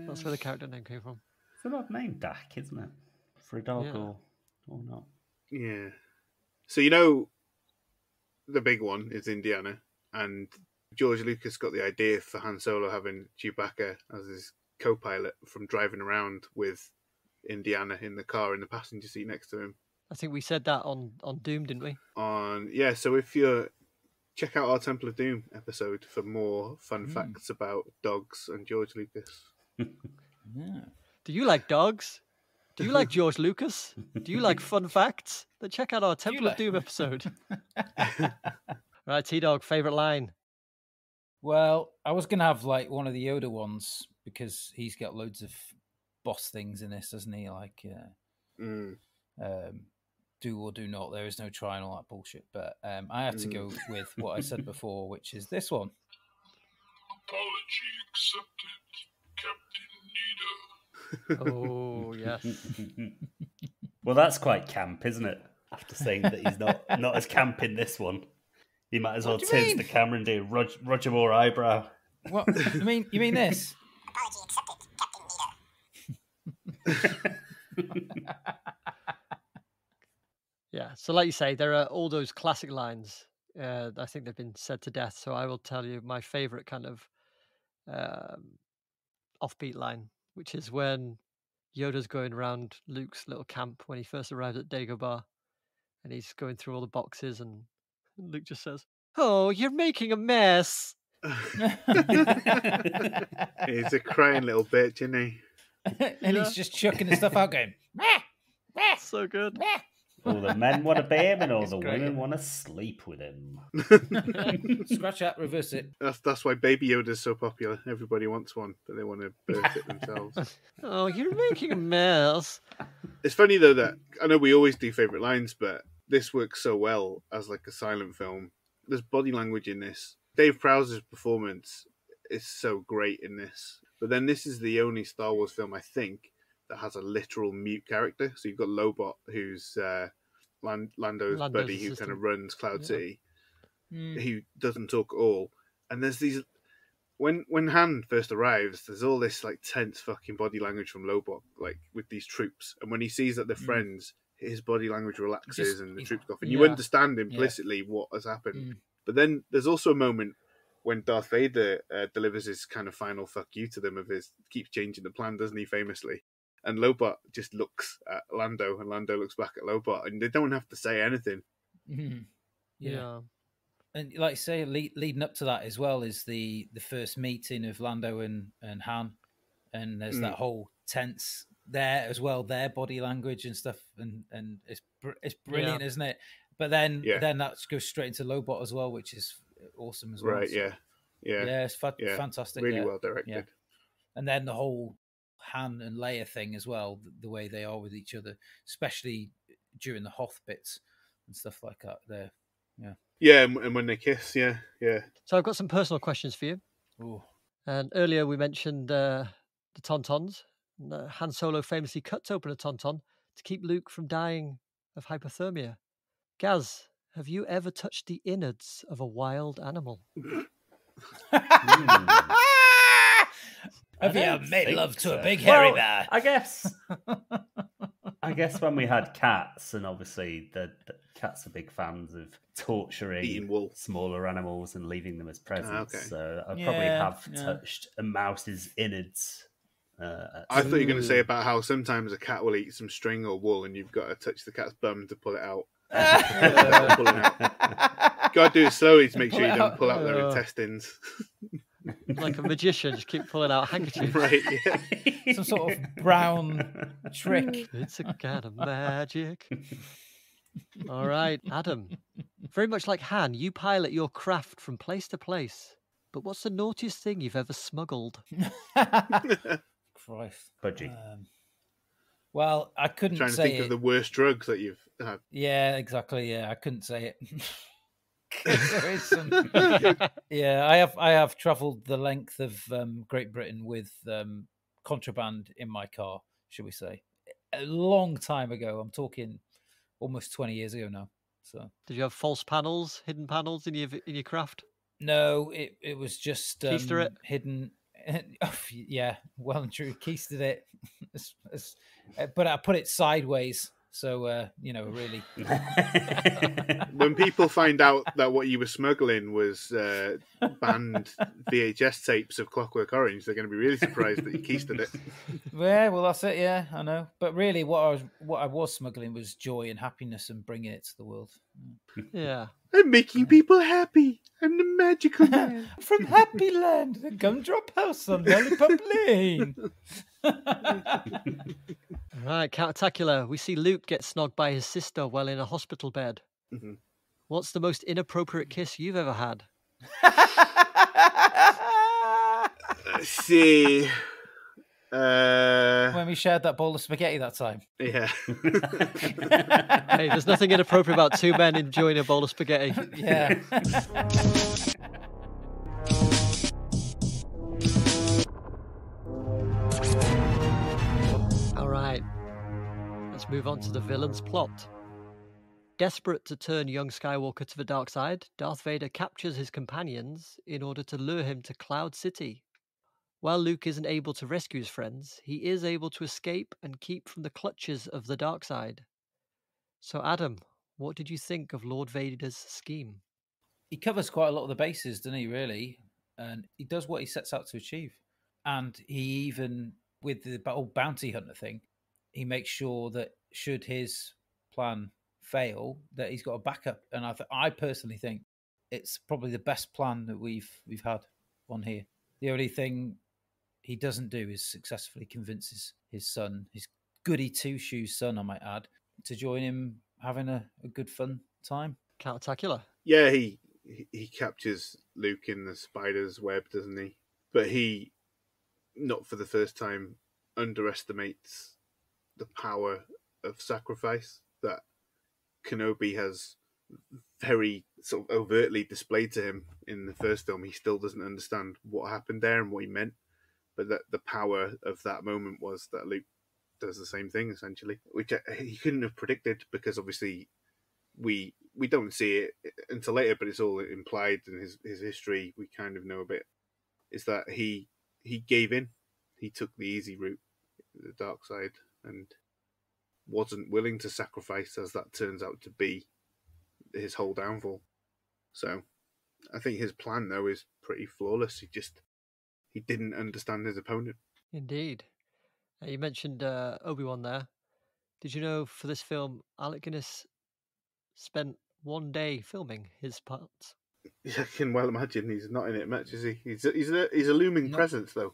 that's where the character name came from. It's an odd name, Dak, isn't it? For a dog or not? Yeah. So the big one is Indiana, and George Lucas got the idea for Han Solo having Chewbacca as his co-pilot from driving around with Indiana in the car in the passenger seat next to him. I think we said that on Doom, didn't we? So if you check out our Temple of Doom episode for more fun facts about dogs and George Lucas. Do you like dogs? Do you like George Lucas? Do you like fun facts? Then check out our Temple of Doom episode. Right, T-Dog, favourite line? Well, I was going to have like one of the Yoda ones because he's got loads of boss things in this, doesn't he? Like, do or do not, there is no try and all that bullshit. But I have to go with what I said before, which is this one. Apology accepted, Captain Nita. Oh, yes. Well, that's quite camp, isn't it? After saying that he's not as camp in this one, he might as well turn to the camera and do Roger Moore eyebrow. What? You mean this? Apology accepted, Captain Nita. Yeah, so like you say, there are all those classic lines. I think they've been said to death. So I will tell you my favourite kind of offbeat line, which is when Yoda's going around Luke's little camp when he first arrived at Dagobah, and he's going through all the boxes, and Luke just says, "Oh, you're making a mess." He's a crying little bitch, isn't he? And he's just chucking the stuff out, going, "Meh, meh, so good. Meh." All the men want to be him, and all the women want to sleep with him. Scratch that, reverse it. That's why Baby Yoda's so popular. Everybody wants one, but they want to birth it themselves. Oh, you're making a mess. It's funny though that I know we always do favourite lines, but this works so well as like a silent film. There's body language in this. Dave Prowse's performance is so great in this. But then this is the only Star Wars film, I think, that has a literal mute character. So you've got Lobot, who's Lando's buddy, who kind of runs Cloud City, who doesn't talk at all. And there's these... When Han first arrives, there's all this like tense fucking body language from Lobot, like with these troops. And when he sees that they're friends, his body language relaxes and the troops go off. And you understand implicitly what has happened. But then there's also a moment when Darth Vader delivers his kind of final fuck you to them of his keeps changing the plan, doesn't he, famously? And Lobot just looks at Lando, and Lando looks back at Lobot, and they don't have to say anything. Yeah. And like I say, leading up to that as well is the first meeting of Lando and Han, and there's that whole tense there as well, their body language and stuff, and it's brilliant, isn't it? But then that goes straight into Lobot as well, which is awesome as well. Right? So, it's fantastic, really well directed. Yeah. And then the whole Han and Leia thing as well, the way they are with each other, especially during the Hoth bits and stuff like that. There, and when they kiss, yeah. So I've got some personal questions for you. Ooh. And earlier we mentioned the Tauntauns. Han Solo famously cuts open a Tauntaun to keep Luke from dying of hypothermia. Gaz, have you ever touched the innards of a wild animal? Have you made love to a big hairy bear? I guess when we had cats, and obviously the cats are big fans of torturing Eating wool. smaller animals and leaving them as presents. Okay. So I probably have touched a mouse's innards. I thought you were going to say about how sometimes a cat will eat some string or wool, and you've got to touch the cat's bum to pull it out. Pull it out. Got to do it slowly to make sure you don't pull out their intestines. Like a magician, just keep pulling out handkerchiefs. Right, yeah. Some sort of brown trick. It's a kind of magic. All right, Adam. Very much like Han, you pilot your craft from place to place. But what's the naughtiest thing you've ever smuggled? Christ. Budgie. Well, I couldn't Trying to say think it. of the worst drugs that you've had. Yeah, exactly. Yeah, I couldn't say it. There is some... Yeah, I have travelled the length of Great Britain with contraband in my car, should we say? A long time ago. I'm talking almost 20 years ago now. So, did you have false panels, hidden panels in your craft? No, it was just Keister it? hidden. Yeah, well and true. Keisted it, but I put it sideways. So, really. When people find out that what you were smuggling was banned VHS tapes of Clockwork Orange, they're going to be really surprised that you keisted it. Yeah, well, that's it. Yeah, I know. But really, what I was smuggling was joy and happiness and bringing it to the world. Yeah. I'm making people happy. I'm the magical man. From Happy Land, the Gumdrop House on Lollipop Lane. Right, Countertacular. We see Luke get snogged by his sister while in a hospital bed. Mm-hmm. What's the most inappropriate kiss you've ever had? Let's see. When we shared that bowl of spaghetti that time. Yeah. Hey, there's nothing inappropriate about two men enjoying a bowl of spaghetti. Yeah. All right. Let's move on to the villain's plot. Desperate to turn young Skywalker to the dark side, Darth Vader captures his companions in order to lure him to Cloud City. While Luke isn't able to rescue his friends, he is able to escape and keep from the clutches of the dark side. So, Adam, what did you think of Lord Vader's scheme? He covers quite a lot of the bases, doesn't he, really? And he does what he sets out to achieve. And he even, with the old bounty hunter thing, he makes sure that should his plan fail, that he's got a backup. And I personally think it's probably the best plan that we've had on here. The only thing he doesn't do is successfully convinces his son, his goody two-shoes son, I might add, to join him having a good fun time. Countertacular. Yeah, he captures Luke in the spider's web, doesn't he? But he, not for the first time, underestimates the power of sacrifice that Kenobi has very sort of overtly displayed to him in the first film. He still doesn't understand what happened there and what he meant, but that the power of that moment was that Luke does the same thing, essentially, which he couldn't have predicted, because obviously we don't see it until later, but it's all implied in his history. We kind of know a bit. Is that he gave in, he took the easy route, the dark side, and wasn't willing to sacrifice, as that turns out to be his whole downfall. So I think his plan, though, is pretty flawless. He didn't understand his opponent. Indeed. You mentioned Obi-Wan there. Did you know for this film, Alec Guinness spent 1 day filming his parts? I can well imagine he's not in it much, is he? He's a looming presence, though.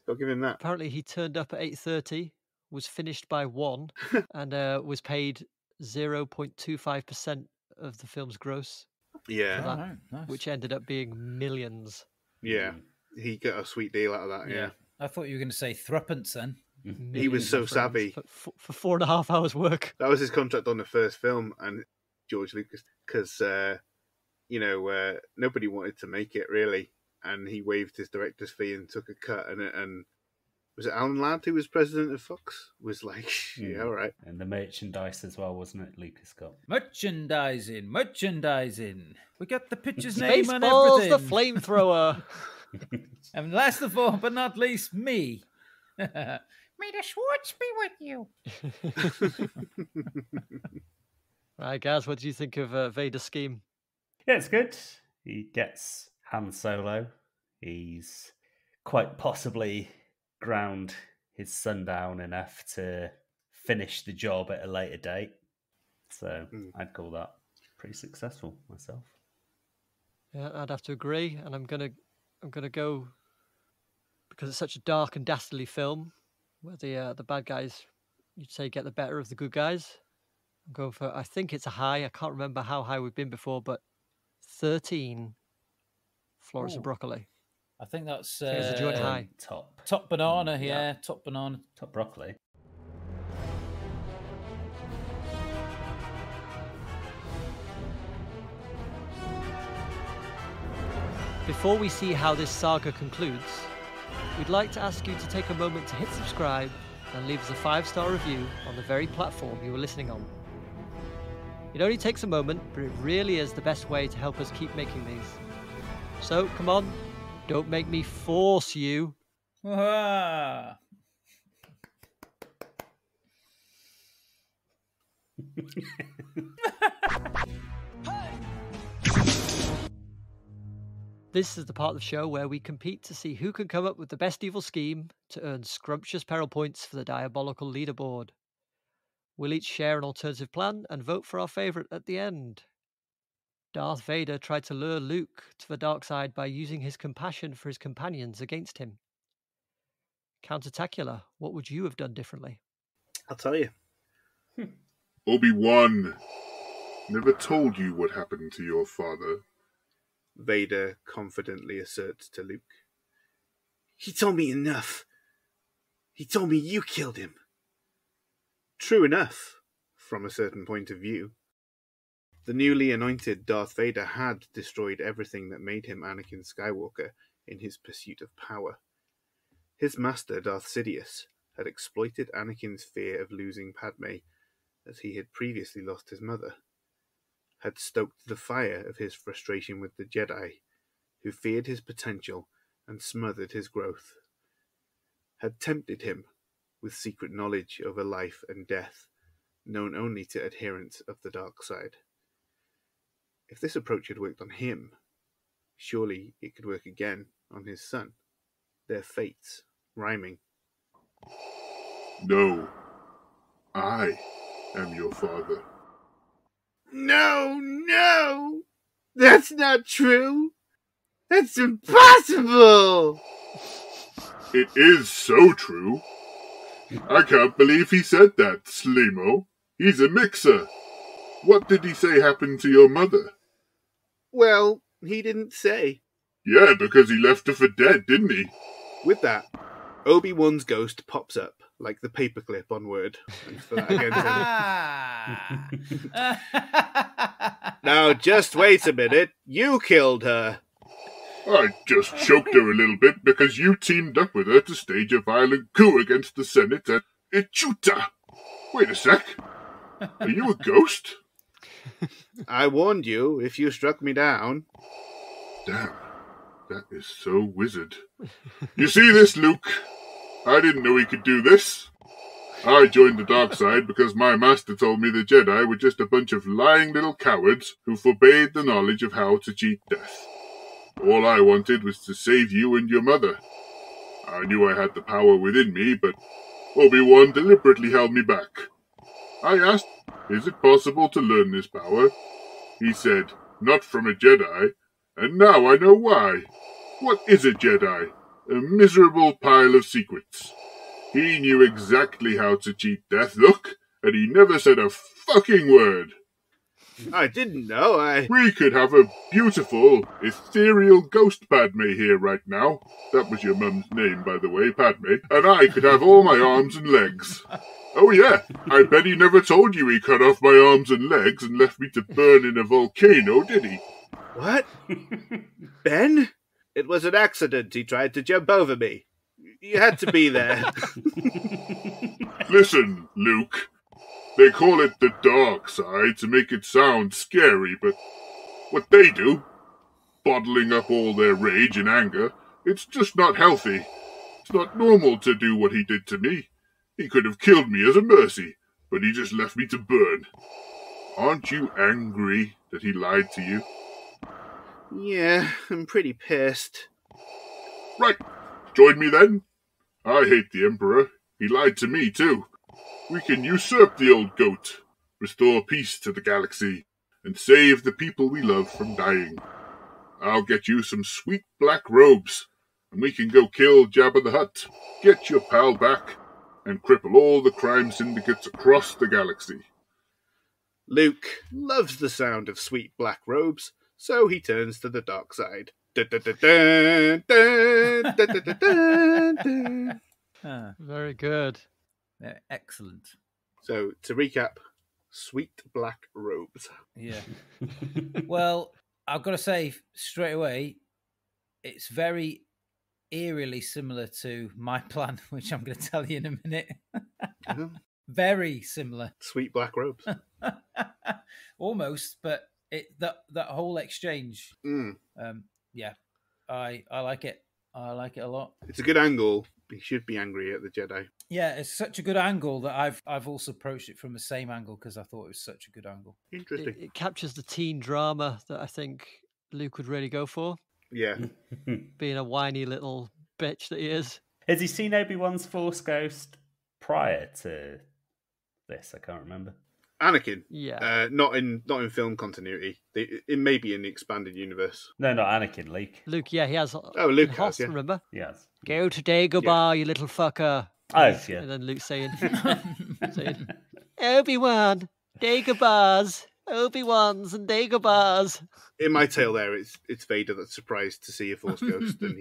Don't give him that. Apparently, he turned up at 8:30, was finished by 1, and was paid 0.25% of the film's gross. Yeah. That, right, nice. Which ended up being millions. Yeah. He got a sweet deal out of that, yeah. I thought you were going to say thruppence then. He was so Millions, my friends, savvy. for 4.5 hours work. That was his contract on the first film, and George Lucas, because, nobody wanted to make it, really, and he waived his director's fee and took a cut, and was it Alan Ladd who was president of Fox? Was like, yeah, all right. And the merchandise as well, wasn't it, Lucas Scott? Merchandising. We got the picture's name on Spaceballs, everything. the flamethrower. And last of all, but not least, me. May the Schwartz be with you. Right, Gaz, what do you think of Vader's scheme? Yeah, it's good. He gets Han Solo. He's quite possibly ground his son down enough to finish the job at a later date. So I'd call that pretty successful myself. Yeah, I'd have to agree, and I'm gonna go, because it's such a dark and dastardly film where the bad guys, you'd say, get the better of the good guys. I'm going for, I think it's a high. I can't remember how high we've been before, but 13 Florence and broccoli. I think that's it's a joint high. Top banana, yeah, top banana. Top broccoli. Before we see how this saga concludes, we'd like to ask you to take a moment to hit subscribe and leave us a 5-star review on the very platform you are listening on. It only takes a moment, but it really is the best way to help us keep making these. So, come on, don't make me force you. This is the part of the show where we compete to see who can come up with the best evil scheme to earn scrumptious peril points for the diabolical leaderboard. We'll each share an alternative plan and vote for our favourite at the end. Darth Vader tried to lure Luke to the dark side by using his compassion for his companions against him. Countertacular, what would you have done differently? I'll tell you. Obi-Wan never told you what happened to your father. Vader confidently asserts to Luke. He told me enough. He told me you killed him. True enough, from a certain point of view. The newly anointed Darth Vader had destroyed everything that made him Anakin Skywalker in his pursuit of power. His master, Darth Sidious, had exploited Anakin's fear of losing Padme, as he had previously lost his mother, had stoked the fire of his frustration with the Jedi, who feared his potential and smothered his growth, had tempted him with secret knowledge over life and death, known only to adherents of the dark side. If this approach had worked on him, surely it could work again on his son, their fates rhyming. No, I am your father. No! That's not true! That's impossible! It is so true. I can't believe he said that, Slimo. He's a mixer. What did he say happened to your mother? Well, he didn't say. Yeah, because he left her for dead, didn't he? With that, Obi-Wan's ghost pops up, like the paperclip on Word. Thanks for that again, Tim. Now, just wait a minute. You killed her. I just choked her a little bit because you teamed up with her to stage a violent coup against the Senate at Ichuta. Wait a sec. Are you a ghost? I warned you if you struck me down. Damn, that is so wizard. You see this, Luke? I didn't know he could do this. I joined the dark side because my master told me the Jedi were just a bunch of lying little cowards who forbade the knowledge of how to cheat death. All I wanted was to save you and your mother. I knew I had the power within me, but Obi-Wan deliberately held me back. I asked, is it possible to learn this power? He said, not from a Jedi, and now I know why. What is a Jedi? A miserable pile of secrets. He knew exactly how to cheat death, look, and he never said a fucking word. I didn't know, We could have a beautiful, ethereal ghost Padme here right now. That was your mum's name, by the way, Padme. And I could have all my arms and legs. Oh yeah, I bet he never told you he cut off my arms and legs and left me to burn in a volcano, did he? What? Ben? It was an accident. He tried to jump over me. You had to be there. Listen, Luke. They call it the dark side to make it sound scary, but what they do, bottling up all their rage and anger, It's just not healthy. It's not normal to do what he did to me. He could have killed me as a mercy, but he just left me to burn. Aren't you angry that he lied to you? Yeah, I'm pretty pissed. Right. Join me then. I hate the Emperor. He lied to me too. We can usurp the old goat, restore peace to the galaxy, and save the people we love from dying. I'll get you some sweet black robes, and we can go kill Jabba the Hutt, get your pal back, and cripple all the crime syndicates across the galaxy. Luke loves the sound of sweet black robes, so he turns to the dark side. Very good. Yeah, excellent. So, to recap, sweet black robes. Yeah. Well, I've got to say straight away, it's very eerily similar to my plan, which I'm going to tell you in a minute. Very similar. Sweet black robes. Almost, but that whole exchange. Yeah, I like it. I like it a lot. It's a good angle. He should be angry at the Jedi. Yeah, it's such a good angle that I've also approached it from the same angle because I thought it was such a good angle. Interesting. It captures the teen drama that I think Luke would really go for. Yeah. Being a whiny little bitch that he is. Has he seen Obi-Wan's Force Ghost prior to this? I can't remember. Anakin. Yeah. Not in film continuity. It may be in the expanded universe. No, not Anakin, Luke. Luke, yeah, he has. Oh, Luke Hoth, has, yeah. remember? Yes. Go to Dagobah, you little fucker. Oh, yeah. And then Luke saying Obi-Wan, Dagobahs, Obi-Wans and Dagobahs. In my tale there, it's Vader that's surprised to see a Force Ghost, and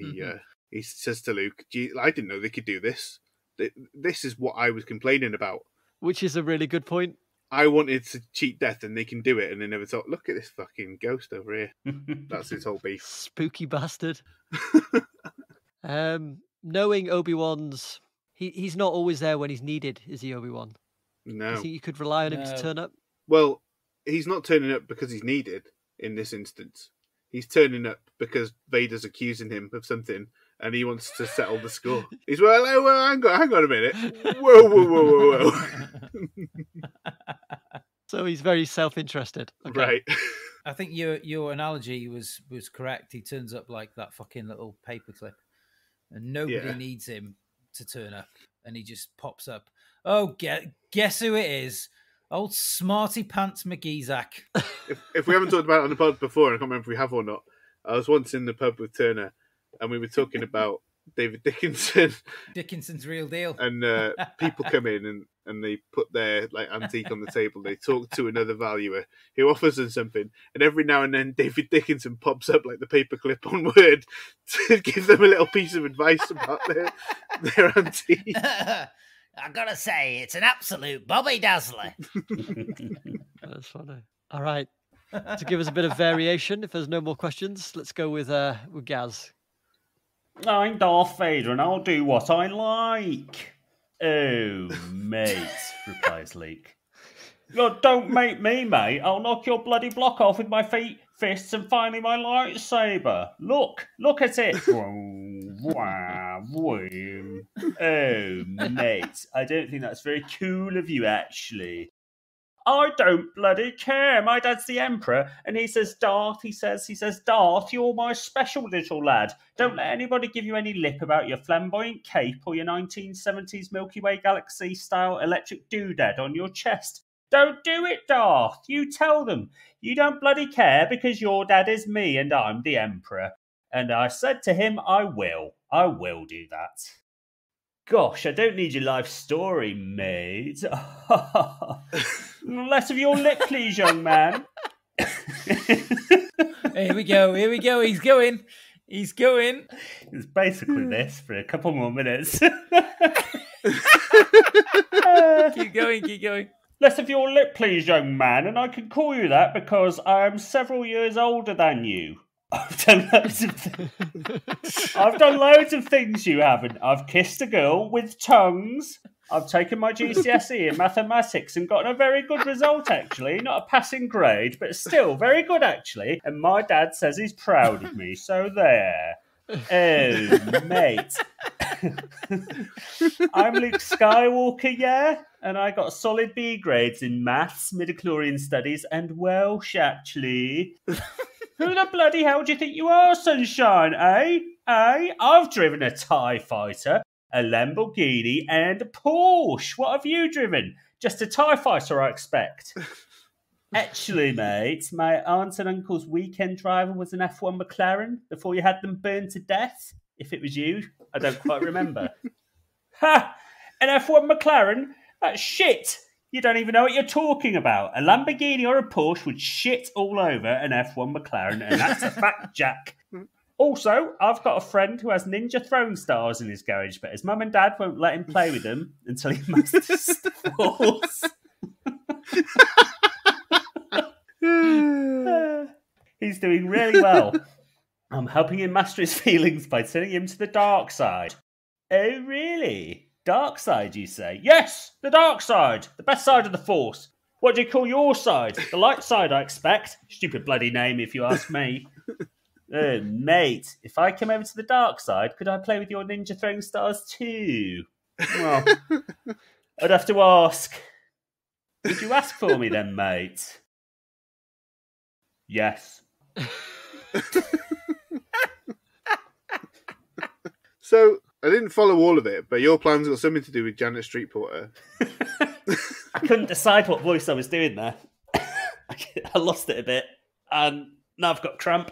he says to Luke, "Gee, I didn't know they could do this. This is what I was complaining about." Which is a really good point. I wanted to cheat death, and they can do it, and they never thought, look at this fucking ghost over here. That's his whole beef. Spooky bastard. Knowing Obi-Wan's... He's not always there when he's needed, is he, Obi-Wan? No. You think you could rely on him to turn up? Well, he's not turning up because he's needed in this instance. He's turning up because Vader's accusing him of something, and he wants to settle the score. He's hang on a minute. Whoa. So he's very self-interested. Okay. Right. I think your analogy was correct. He turns up like that fucking little paperclip, and nobody needs him to turn up, and he just pops up. Oh, guess who it is? Old smarty pants McGeezak. If we haven't talked about it on the pod before, and I can't remember if we have or not, I was once in the pub with Turner, and we were talking about David Dickinson. Dickinson's real deal. And people come in and they put their antique on the table. They talk to another valuer who offers them something, and every now and then David Dickinson pops up like the paperclip on Word to give them a little piece of advice about their antique. I gotta say, it's an absolute Bobby Dazzler. That's funny. All right. To give us a bit of variation, if there's no more questions, let's go with Gaz. I'm Darth Vader and I'll do what I like. Oh, mate, replies Luke. Look, don't make me, mate. I'll knock your bloody block off with my fists and finally my lightsaber. Look at it. Oh, mate, I don't think that's very cool of you, actually. I don't bloody care. My dad's the Emperor, and he says, Darth, he says, Darth, you're my special little lad. Don't let anybody give you any lip about your flamboyant cape or your 1970s Milky Way Galaxy-style electric doodad on your chest. Don't do it, Darth. You tell them. You don't bloody care because your dad is me and I'm the Emperor. And I said to him, I will do that. Gosh, I don't need your life story, mate. Less of your lip, please, young man. Here we go. He's going. It's basically this for a couple more minutes. Keep going. Less of your lip, please, young man, and I can call you that because I am several years older than you. I've done loads of things you haven't. I've kissed a girl with tongues. I've taken my GCSE in mathematics and gotten a very good result, actually. Not a passing grade, but still very good, actually. And my dad says he's proud of me, so there. Oh, mate. I'm Luke Skywalker, yeah? And I got solid B grades in maths, midichlorian studies, and Welsh, actually. Who the bloody hell do you think you are, sunshine, eh? Eh? I've driven a TIE fighter, a Lamborghini, and a Porsche. What have you driven? Just a TIE fighter, I expect. Actually, mate, my aunt and uncle's weekend driver was an F1 McLaren before you had them burned to death. If it was you, I don't quite remember. Ha! An F1 McLaren? That's shit! You don't even know what you're talking about. A Lamborghini or a Porsche would shit all over an F1 McLaren, and that's a fact, Jack. Also, I've got a friend who has ninja throwing stars in his garage, but his mum and dad won't let him play with them until he masters the Force. He's doing really well. I'm helping him master his feelings by sending him to the dark side. Oh, really? Dark side, you say? Yes, the dark side. The best side of the Force. What do you call your side? The light side, I expect. Stupid bloody name, if you ask me. Oh, mate, if I come over to the dark side, could I play with your ninja throwing stars too? Well, I'd have to ask. Would you ask for me then, mate? Yes. So, I didn't follow all of it, but your plan's got something to do with Janet Street Porter. I couldn't decide what voice I was doing there. I lost it a bit, and now I've got cramp.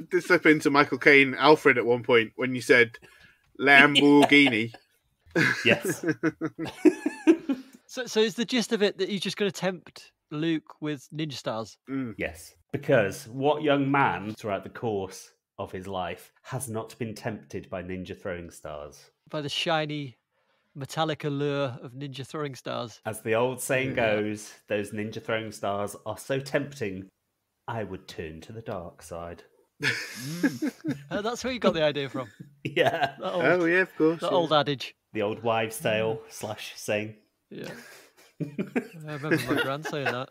Did slip into Michael Caine Alfred at one point when you said Lamborghini. Yes. So is the gist of it that he's just going to tempt Luke with ninja stars? Yes, because what young man throughout the course of his life has not been tempted by ninja throwing stars? By the shiny metallic allure of ninja throwing stars. As the old saying goes, those ninja throwing stars are so tempting, I would turn to the dark side. That's where you got the idea from. Yeah. Oh, yeah, of course. The old adage. The old wives' tale / saying. Yeah. I remember my grand saying that.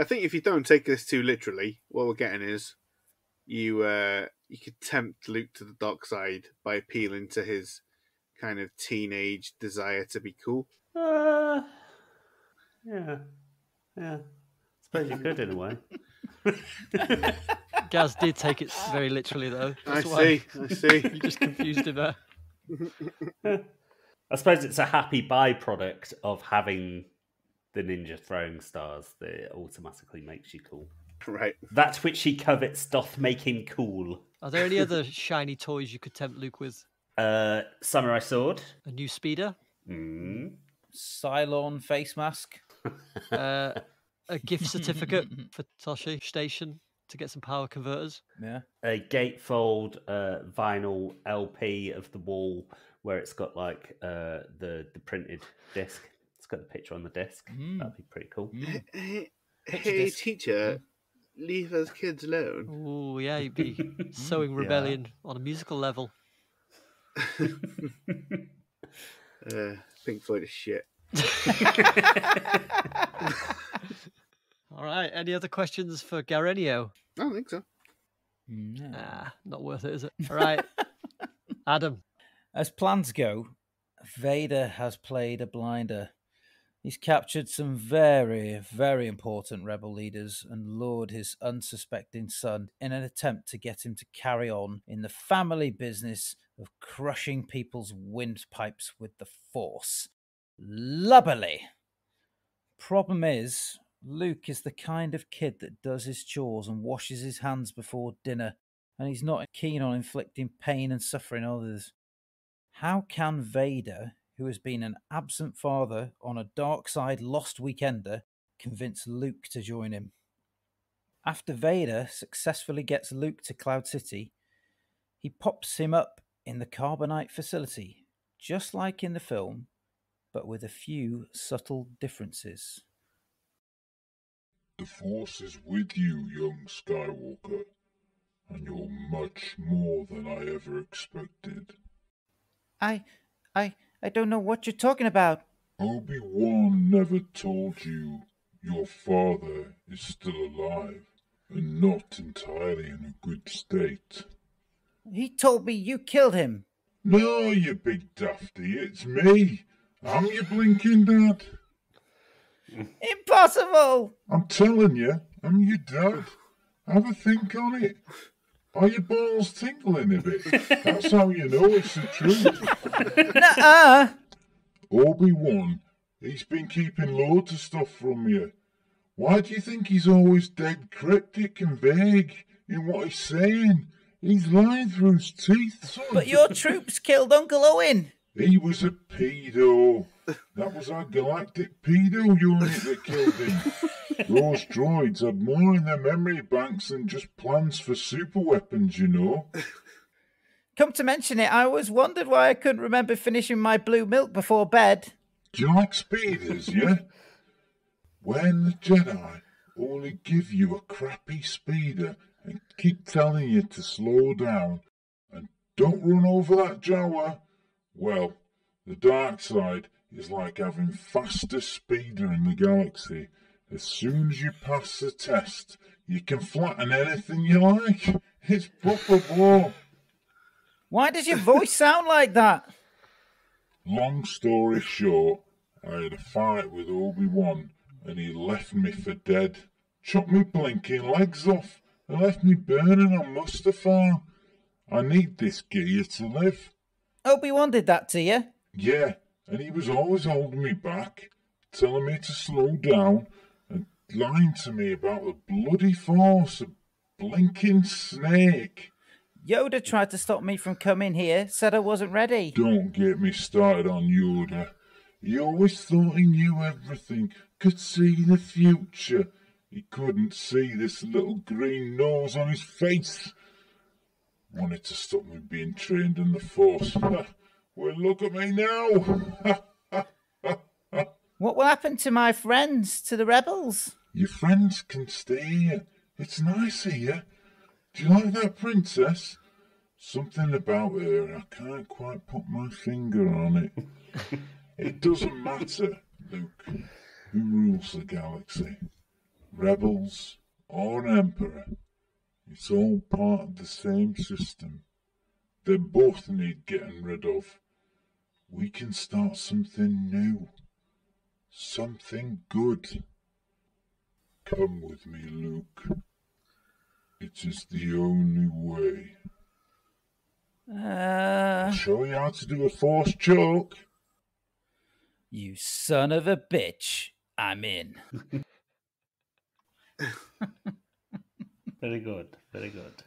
I think if you don't take this too literally, what we're getting is you could tempt Luke to the dark side by appealing to his kind of teenage desire to be cool. Yeah. I suppose you could in a way. Gaz did take it very literally, though. I see. You just confused him there. I suppose it's a happy byproduct of having the ninja throwing stars that it automatically makes you cool. Right. That which he covets doth make him cool. Are there any other shiny toys you could tempt Luke with? Samurai sword. A new speeder? Cylon face mask. A gift certificate for Toshi Station to get some power converters. Yeah. A gatefold vinyl LP of the wall where it's got like the printed disc. It's got the picture on the disc. That'd be pretty cool. Hey, teacher, leave us kids alone. Oh, yeah, you'd be sowing rebellion on a musical level. Pink Floyd is shit. All right, any other questions for Garenio? I don't think so. Nah, not worth it, is it? All right, Adam. As plans go, Vader has played a blinder. He's captured some very, very important rebel leaders and lured his unsuspecting son in an attempt to get him to carry on in the family business of crushing people's windpipes with the Force. Lubberly. Problem is, Luke is the kind of kid that does his chores and washes his hands before dinner, and he's not keen on inflicting pain and suffering on others. How can Vader, who has been an absent father on a dark side lost weekender, convince Luke to join him? After Vader successfully gets Luke to Cloud City, he pops him up in the carbonite facility, just like in the film, but with a few subtle differences. The Force is with you, young Skywalker, and you're much more than I ever expected. I don't know what you're talking about. Obi-Wan never told you your father is still alive, and not entirely in a good state. He told me you killed him. No, you big dafty, it's me. I'm your blinking dad. Impossible! I'm telling you, I'm your dad. Have a think on it. Are your balls tingling a bit? That's how you know it's the truth. Nuh-uh! Obi-Wan, he's been keeping loads of stuff from you. Why do you think he's always dead cryptic and vague in what he's saying? He's lying through his teeth, son. But your troops killed Uncle Owen. He was a pedo. That was our galactic pedo unit that killed him. Those droids had more in their memory banks than just plans for super weapons, you know. Come to mention it, I always wondered why I couldn't remember finishing my blue milk before bed. Do you like speeders, yeah? When the Jedi only give you a crappy speeder and keep telling you to slow down and don't run over that Jawa, well, the dark side is like having fastest speeder in the galaxy. As soon as you pass the test, you can flatten anything you like. It's proper war. Why does your voice sound like that? Long story short, I had a fight with Obi-Wan and he left me for dead. Chopped me blinking legs off and left me burning on Mustafar. I need this gear to live. Obi-Wan did that to you? Yeah, and he was always holding me back, telling me to slow down and lying to me about the bloody Force, a blinking snake. Yoda tried to stop me from coming here, said I wasn't ready. Don't get me started on Yoda. He always thought he knew everything, could see the future. He couldn't see this little green nose on his face. Wanted to stop me being trained in the Force. Well, look at me now. What will happen to my friends, to the rebels? Your friends can stay here. It's nice here. Do you like that princess? Something about her, I can't quite put my finger on it. It doesn't matter, Luke, who rules the galaxy. Rebels or Emperor. It's all part of the same system. They both need getting rid of. We can start something new. Something good. Come with me, Luke. It is the only way. I'll show you how to do a Force choke. You son of a bitch. I'm in. Very good, very good.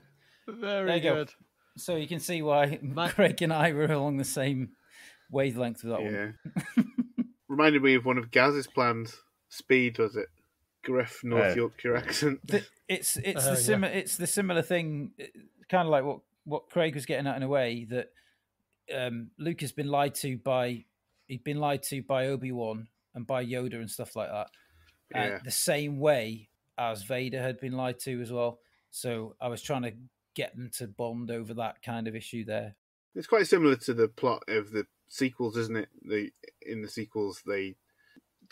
Very good. So you can see why Craig and I were along the same wavelength with that one. Reminded me of one of Gaz's plans. Speed, was it? Gruff North Yorkshire accent. It's the similar thing, kind of like what Craig was getting at in a way, that Luke has been lied to by Obi-Wan and by Yoda and stuff like that. And the same way as Vader had been lied to as well. So I was trying to get them to bond over that kind of issue there. It's quite similar to the plot of the sequels, isn't it? In the sequels,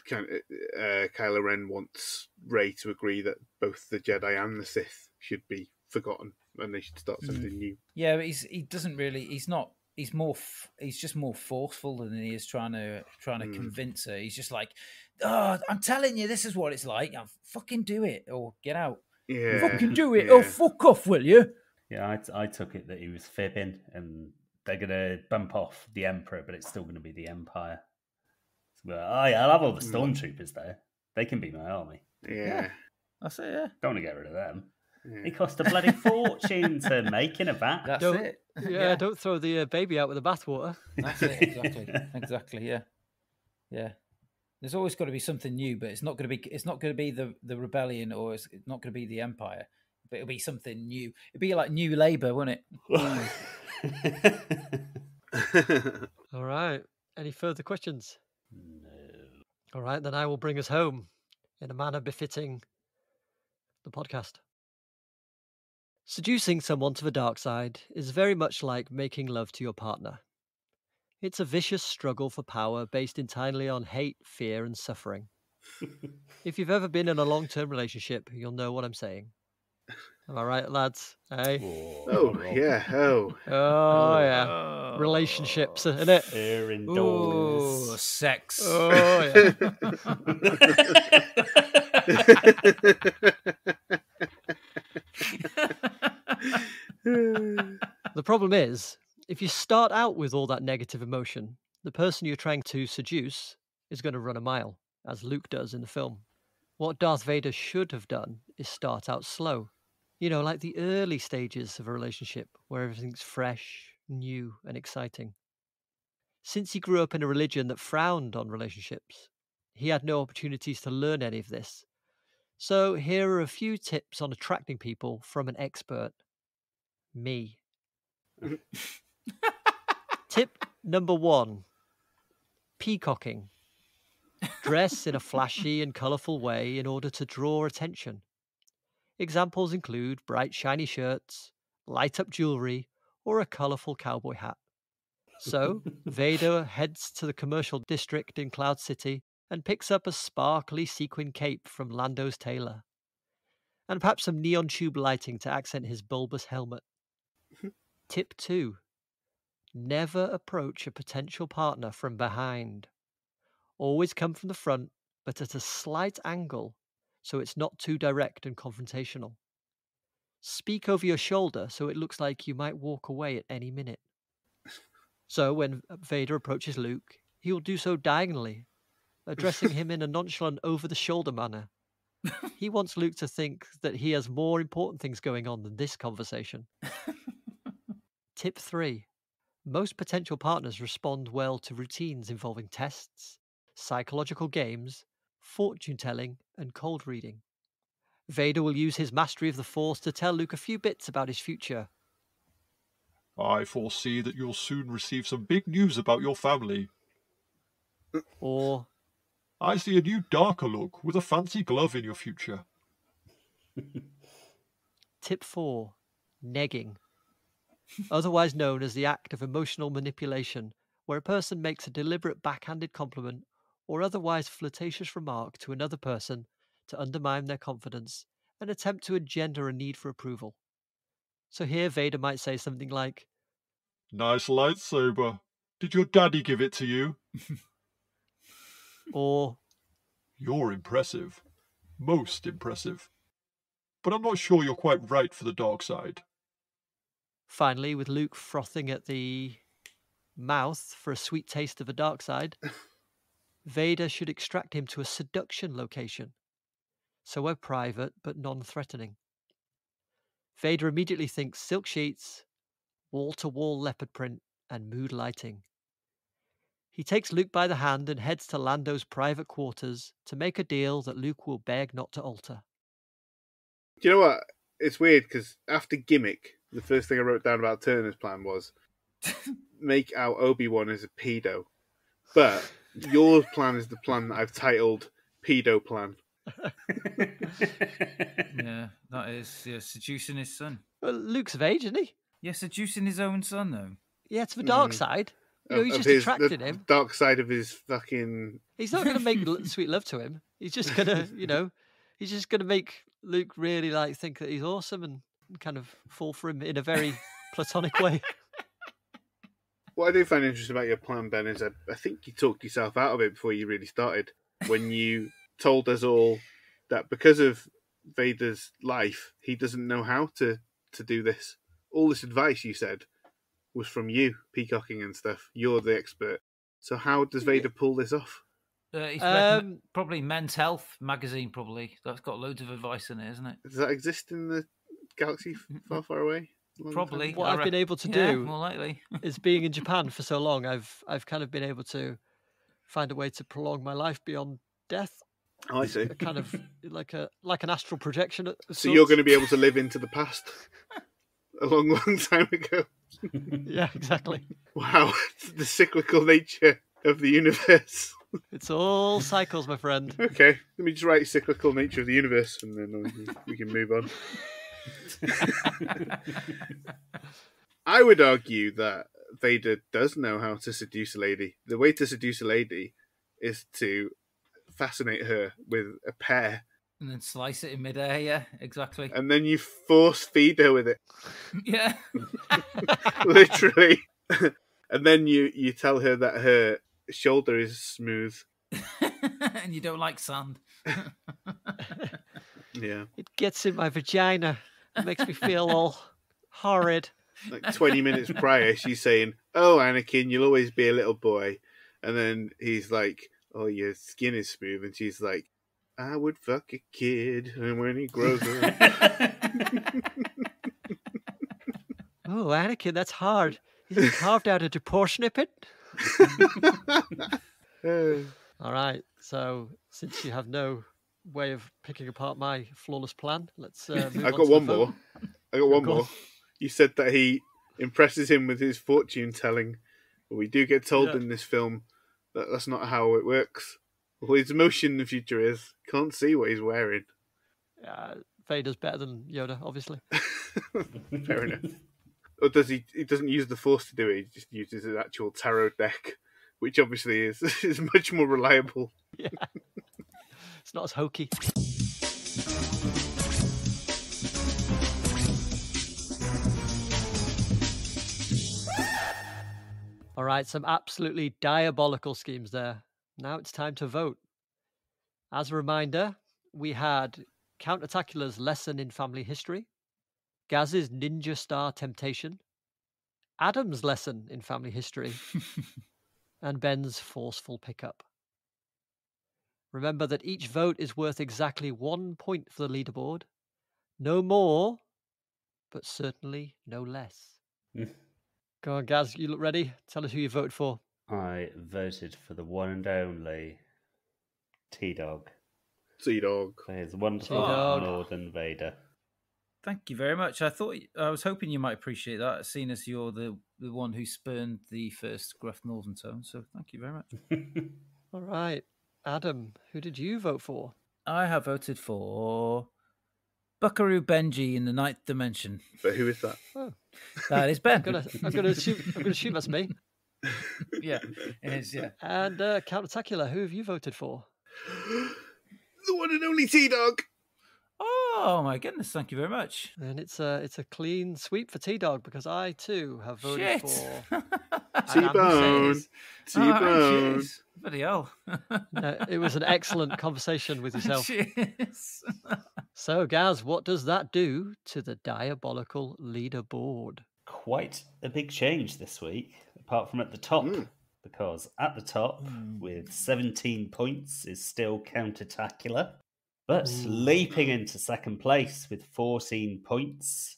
Kylo Ren wants Rey to agree that both the Jedi and the Sith should be forgotten and they should start something new. Yeah, but he doesn't really. He's not. He's just more forceful than he is trying to convince her. He's just like, "Oh, I'm telling you, this is what it's like. I'll fucking do it or get out. Yeah, fucking do it. Oh, fuck off, will you?" Yeah, I took it that he was fibbing, and they're gonna bump off the Emperor, but it's still gonna be the Empire. So, I'll have all the stormtroopers there. They can be my army. Yeah. That's it. Yeah, don't want to get rid of them. Yeah. It cost a bloody fortune to make in a vat. That's it. Yeah, don't throw the baby out with the bathwater. That's it. Exactly. Yeah. There's always got to be something new, but it's not going to be the rebellion, or it's not going to be the Empire. But it'll be something new. It'd be like New Labour, wouldn't it? All right. Any further questions? No. All right, then I will bring us home in a manner befitting the podcast. Seducing someone to the dark side is very much like making love to your partner. It's a vicious struggle for power based entirely on hate, fear, and suffering. If you've ever been in a long-term relationship, you'll know what I'm saying. Am I right, lads? Hey. Oh, yeah. Oh. Oh, yeah. Relationships, isn't it? Air Oh, indoors. sex. Oh, yeah. The problem is, if you start out with all that negative emotion, the person you're trying to seduce is going to run a mile, as Luke does in the film. What Darth Vader should have done is start out slow. You know, like the early stages of a relationship where everything's fresh, new, and exciting. Since he grew up in a religion that frowned on relationships, he had no opportunities to learn any of this. So here are a few tips on attracting people from an expert. Me. Tip number 1. Peacocking. Dress in a flashy and colourful way in order to draw attention. Examples include bright shiny shirts, light up jewellery, or a colourful cowboy hat. So, Vader heads to the commercial district in Cloud City and picks up a sparkly sequin cape from Lando's tailor. And perhaps some neon tube lighting to accent his bulbous helmet. Tip 2. Never approach a potential partner from behind. Always come from the front, but at a slight angle, so it's not too direct and confrontational. Speak over your shoulder so it looks like you might walk away at any minute. So when Vader approaches Luke, he will do so diagonally, addressing him in a nonchalant, over-the-shoulder manner. He wants Luke to think that he has more important things going on than this conversation. Tip 3. Most potential partners respond well to routines involving tests, psychological games, fortune-telling, and cold reading. Vader will use his mastery of the Force to tell Luke a few bits about his future. I foresee that you'll soon receive some big news about your family. Or, I see a new darker look with a fancy glove in your future. Tip 4. Negging. Otherwise known as the act of emotional manipulation, where a person makes a deliberate backhanded compliment or otherwise flirtatious remark to another person to undermine their confidence and attempt to engender a need for approval. So here Vader might say something like, Nice lightsaber. Did your daddy give it to you? or, You're impressive. Most impressive. But I'm not sure you're quite right for the dark side. finally, with Luke frothing at the mouth for a sweet taste of the dark side, Vader should extract him to a seduction location, somewhere private but non-threatening. Vader immediately thinks silk sheets, wall-to-wall leopard print, and mood lighting. He takes Luke by the hand and heads to Lando's private quarters to make a deal that Luke will beg not to alter. Do you know what? It's weird because after Gimmick, the first thing I wrote down about Turner's plan was make out Obi-Wan as a pedo. But your plan is the plan that I've titled Pedo Plan. Yeah, that is seducing his son. Well, Luke's of age, isn't he? Yeah, seducing his own son, though. Yeah, to the dark side. You know, he's just attracted him. The dark side of his fucking... He's not going to make sweet love to him. He's just going to, he's just going to make Luke really think that he's awesome and kind of fall for him in a very platonic way. What I do find interesting about your plan, Ben, is I think you talked yourself out of it before you really started. When you told us all that because of Vader's life, he doesn't know how to do this. All this advice you said was from you, peacocking and stuff. You're the expert. So how does Vader pull this off? He's read probably Men's Health magazine, probably. That's got loads of advice in it, isn't it? Does that exist in the galaxy far, far away? Probably. What I've been able to do more likely. is being in Japan for so long, I've kind of been able to find a way to prolong my life beyond death. Oh, I see. A kind of like an astral projection. So you're going to be able to live into the past a long, long time ago. Yeah, exactly. Wow, the cyclical nature of the universe. It's all cycles, my friend. Okay, let me just write cyclical nature of the universe, and then we can move on. I would argue that Vader does know how to seduce a lady. The way to seduce a lady is to fascinate her with a pear And then slice it in midair, yeah, exactly. And then you force feed her with it. Yeah. Literally. And then you tell her that her shoulder is smooth. And you don't like sand. Yeah. It gets in my vagina. It makes me feel all horrid. Like 20 minutes prior, she's saying, "Oh, Anakin, you'll always be a little boy." And then he's like, "Oh, your skin is smooth." And she's like, "I would fuck a kid and when he grows up." Oh, Anakin, that's hard. Is it carved out into portionate it? All right. So, since you have no way of picking apart my flawless plan, let's move on. I got one more. You said that he impresses him with his fortune telling. But we do get told in this film that that's not how it works. All his emotion in the future is can't see what he's wearing. Vader's better than Yoda, obviously. Fair enough. Or does he? He doesn't use the Force to do it. He just uses an actual tarot deck, which obviously is much more reliable. Yeah, it's not as hokey. All right, some absolutely diabolical schemes there. Now it's time to vote. As a reminder, we had Count Attacula's lesson in family history, Gaz's ninja star temptation, Adam's lesson in family history, and Ben's forceful pickup. Remember that each vote is worth exactly 1 point for the leaderboard. No more, but certainly no less. Go on, Gaz, you look ready? Tell us who you voted for. I voted for the one and only T-Dog. T-Dog. For his wonderful T-Dog. Northern Vader. Thank you very much. I was hoping you might appreciate that, seeing as you're the one who spurned the first gruff northern tone. So thank you very much. All right. Adam, who did you vote for? I have voted for Buckaroo Benji in the Ninth Dimension. But who is that? Oh, That is Ben. I'm gonna assume that's me. Yeah, it is. Yeah. And Count Attacula, who have you voted for? The one and only T-Dog. Oh my goodness! Thank you very much. And it's a clean sweep for T-Dog because I too have voted Shit. for T-Bone. T-Bone. Jeez. Bloody hell. No, it was an excellent conversation with yourself. Cheers. So, Gaz, what does that do to the diabolical leaderboard? Quite a big change this week, apart from at the top. Because at the top, with 17 points, is still Count Attacula. But leaping into second place with 14 points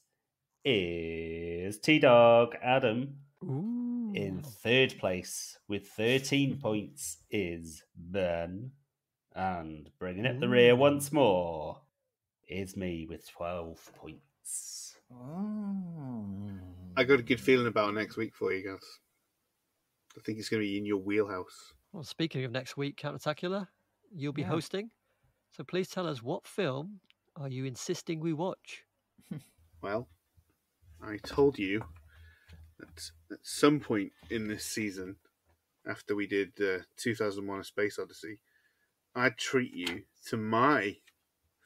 is T-Dog Adam. Ooh. In third place with 13 points is Ben. And bringing up the rear once more is me with 12 points. I got a good feeling about next week for you guys. I think it's going to be in your wheelhouse. Well, speaking of next week, Count Attacula, you'll be hosting. So please tell us, what film are you insisting we watch? Well, I told you that at some point in this season, after we did 2001: A Space Odyssey, I'd treat you to my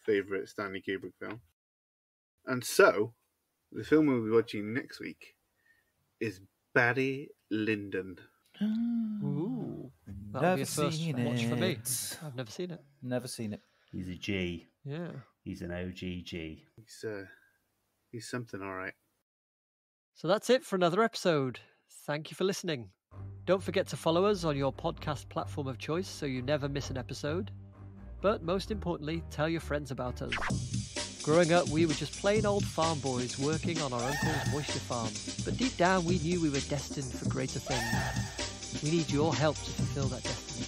favourite Stanley Kubrick film. And so, the film we'll be watching next week is Barry Lyndon. Ooh, that'll be a first watch for me. I've never seen it. Never seen it. He's a G. Yeah. He's an OGG. He's something, all right. So that's it for another episode. Thank you for listening. Don't forget to follow us on your podcast platform of choice so you never miss an episode. But most importantly, tell your friends about us. Growing up, we were just plain old farm boys working on our uncle's moisture farm. But deep down, we knew we were destined for greater things. We need your help to fulfill that destiny.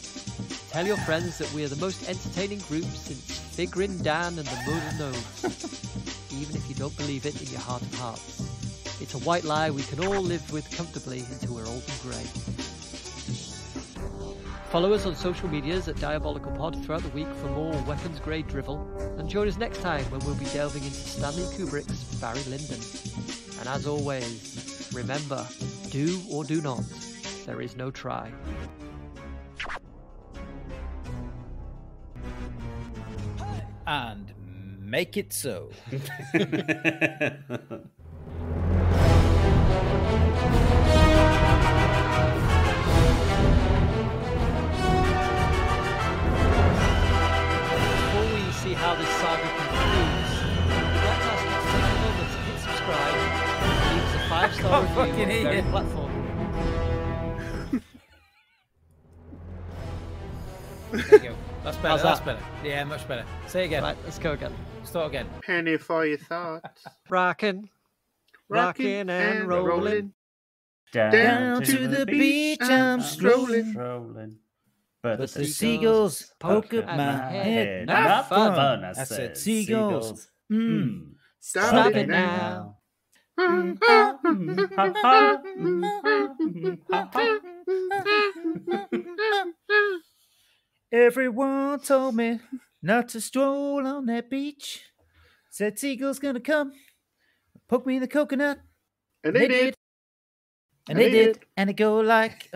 Tell your friends that we are the most entertaining group since Figrin Dan and the Modal Nodes. Even if you don't believe it in your heart of hearts. It's a white lie we can all live with comfortably until we're old and grey. Follow us on social medias at Diabolical Pod throughout the week for more weapons-grade drivel, and join us next time when we'll be delving into Stanley Kubrick's Barry Lyndon. And as always, remember, do or do not, there is no try. Hey! And make it so. See how this saga concludes, I'd like to ask you to take a moment to hit subscribe and leave us a 5-star review on the very platform. There you go. That's better. How's That's that? better. Yeah, much better. Say it again. Right, let's go again. Start again. Penny for your thoughts. Rockin', rockin' and rollin'. Down to the beach I'm strolling. But the the seagulls poke at at my my head. Not Not for fun. fun, I said seagulls. Stop it now. Everyone told me not to stroll on that beach. Said seagulls gonna come, poke me in the coconut. And they did. And they did. And it go like,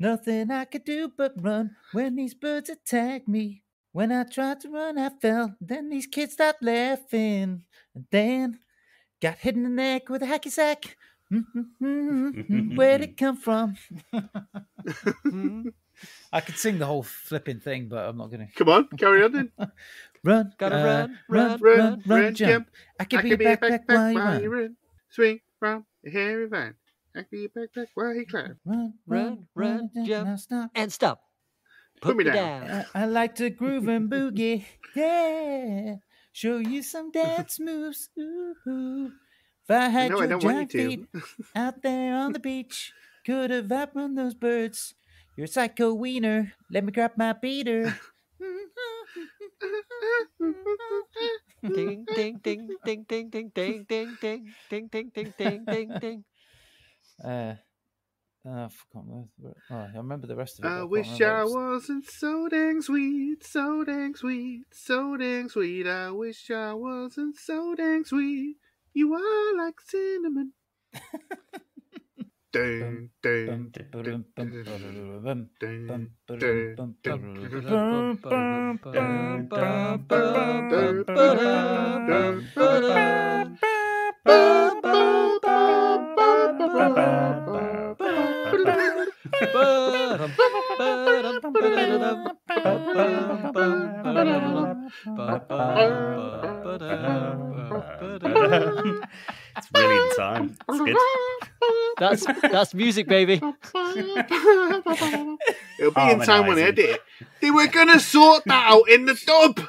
nothing I could do but run when these birds attacked me. When I tried to run, I fell. Then these kids started laughing. And then got hit in the neck with a hacky sack. Where'd it come from? I could sing the whole flipping thing, but I'm not going to. Come on, carry on then. Run, Gotta run, jump. I can be a backpack while you run. Swing from a hairy vine. I can be a backpack while you climb. Run, jump, now stop. and stop. Put me down. I like to groove and boogie. Yeah. Show you some dance moves. Ooh. If I had No, I your don't want giant you feet to. out there on the beach, could have outrun those birds. You're a psycho wiener. Let me grab my beater. Ding, ding, ding, ding, ding, ding, ding, ding, ding, ding, ding, ding, ding, ding, ding. I remember the rest of it. I wish I wasn't so dang sweet, so dang sweet, so dang sweet. I wish I wasn't so dang sweet. You are like cinnamon. Dun, dun, dun, dun, dun, It's really in time. It's good. That's music, baby. It'll be in time when I edit it. They were gonna sort that out in the dub.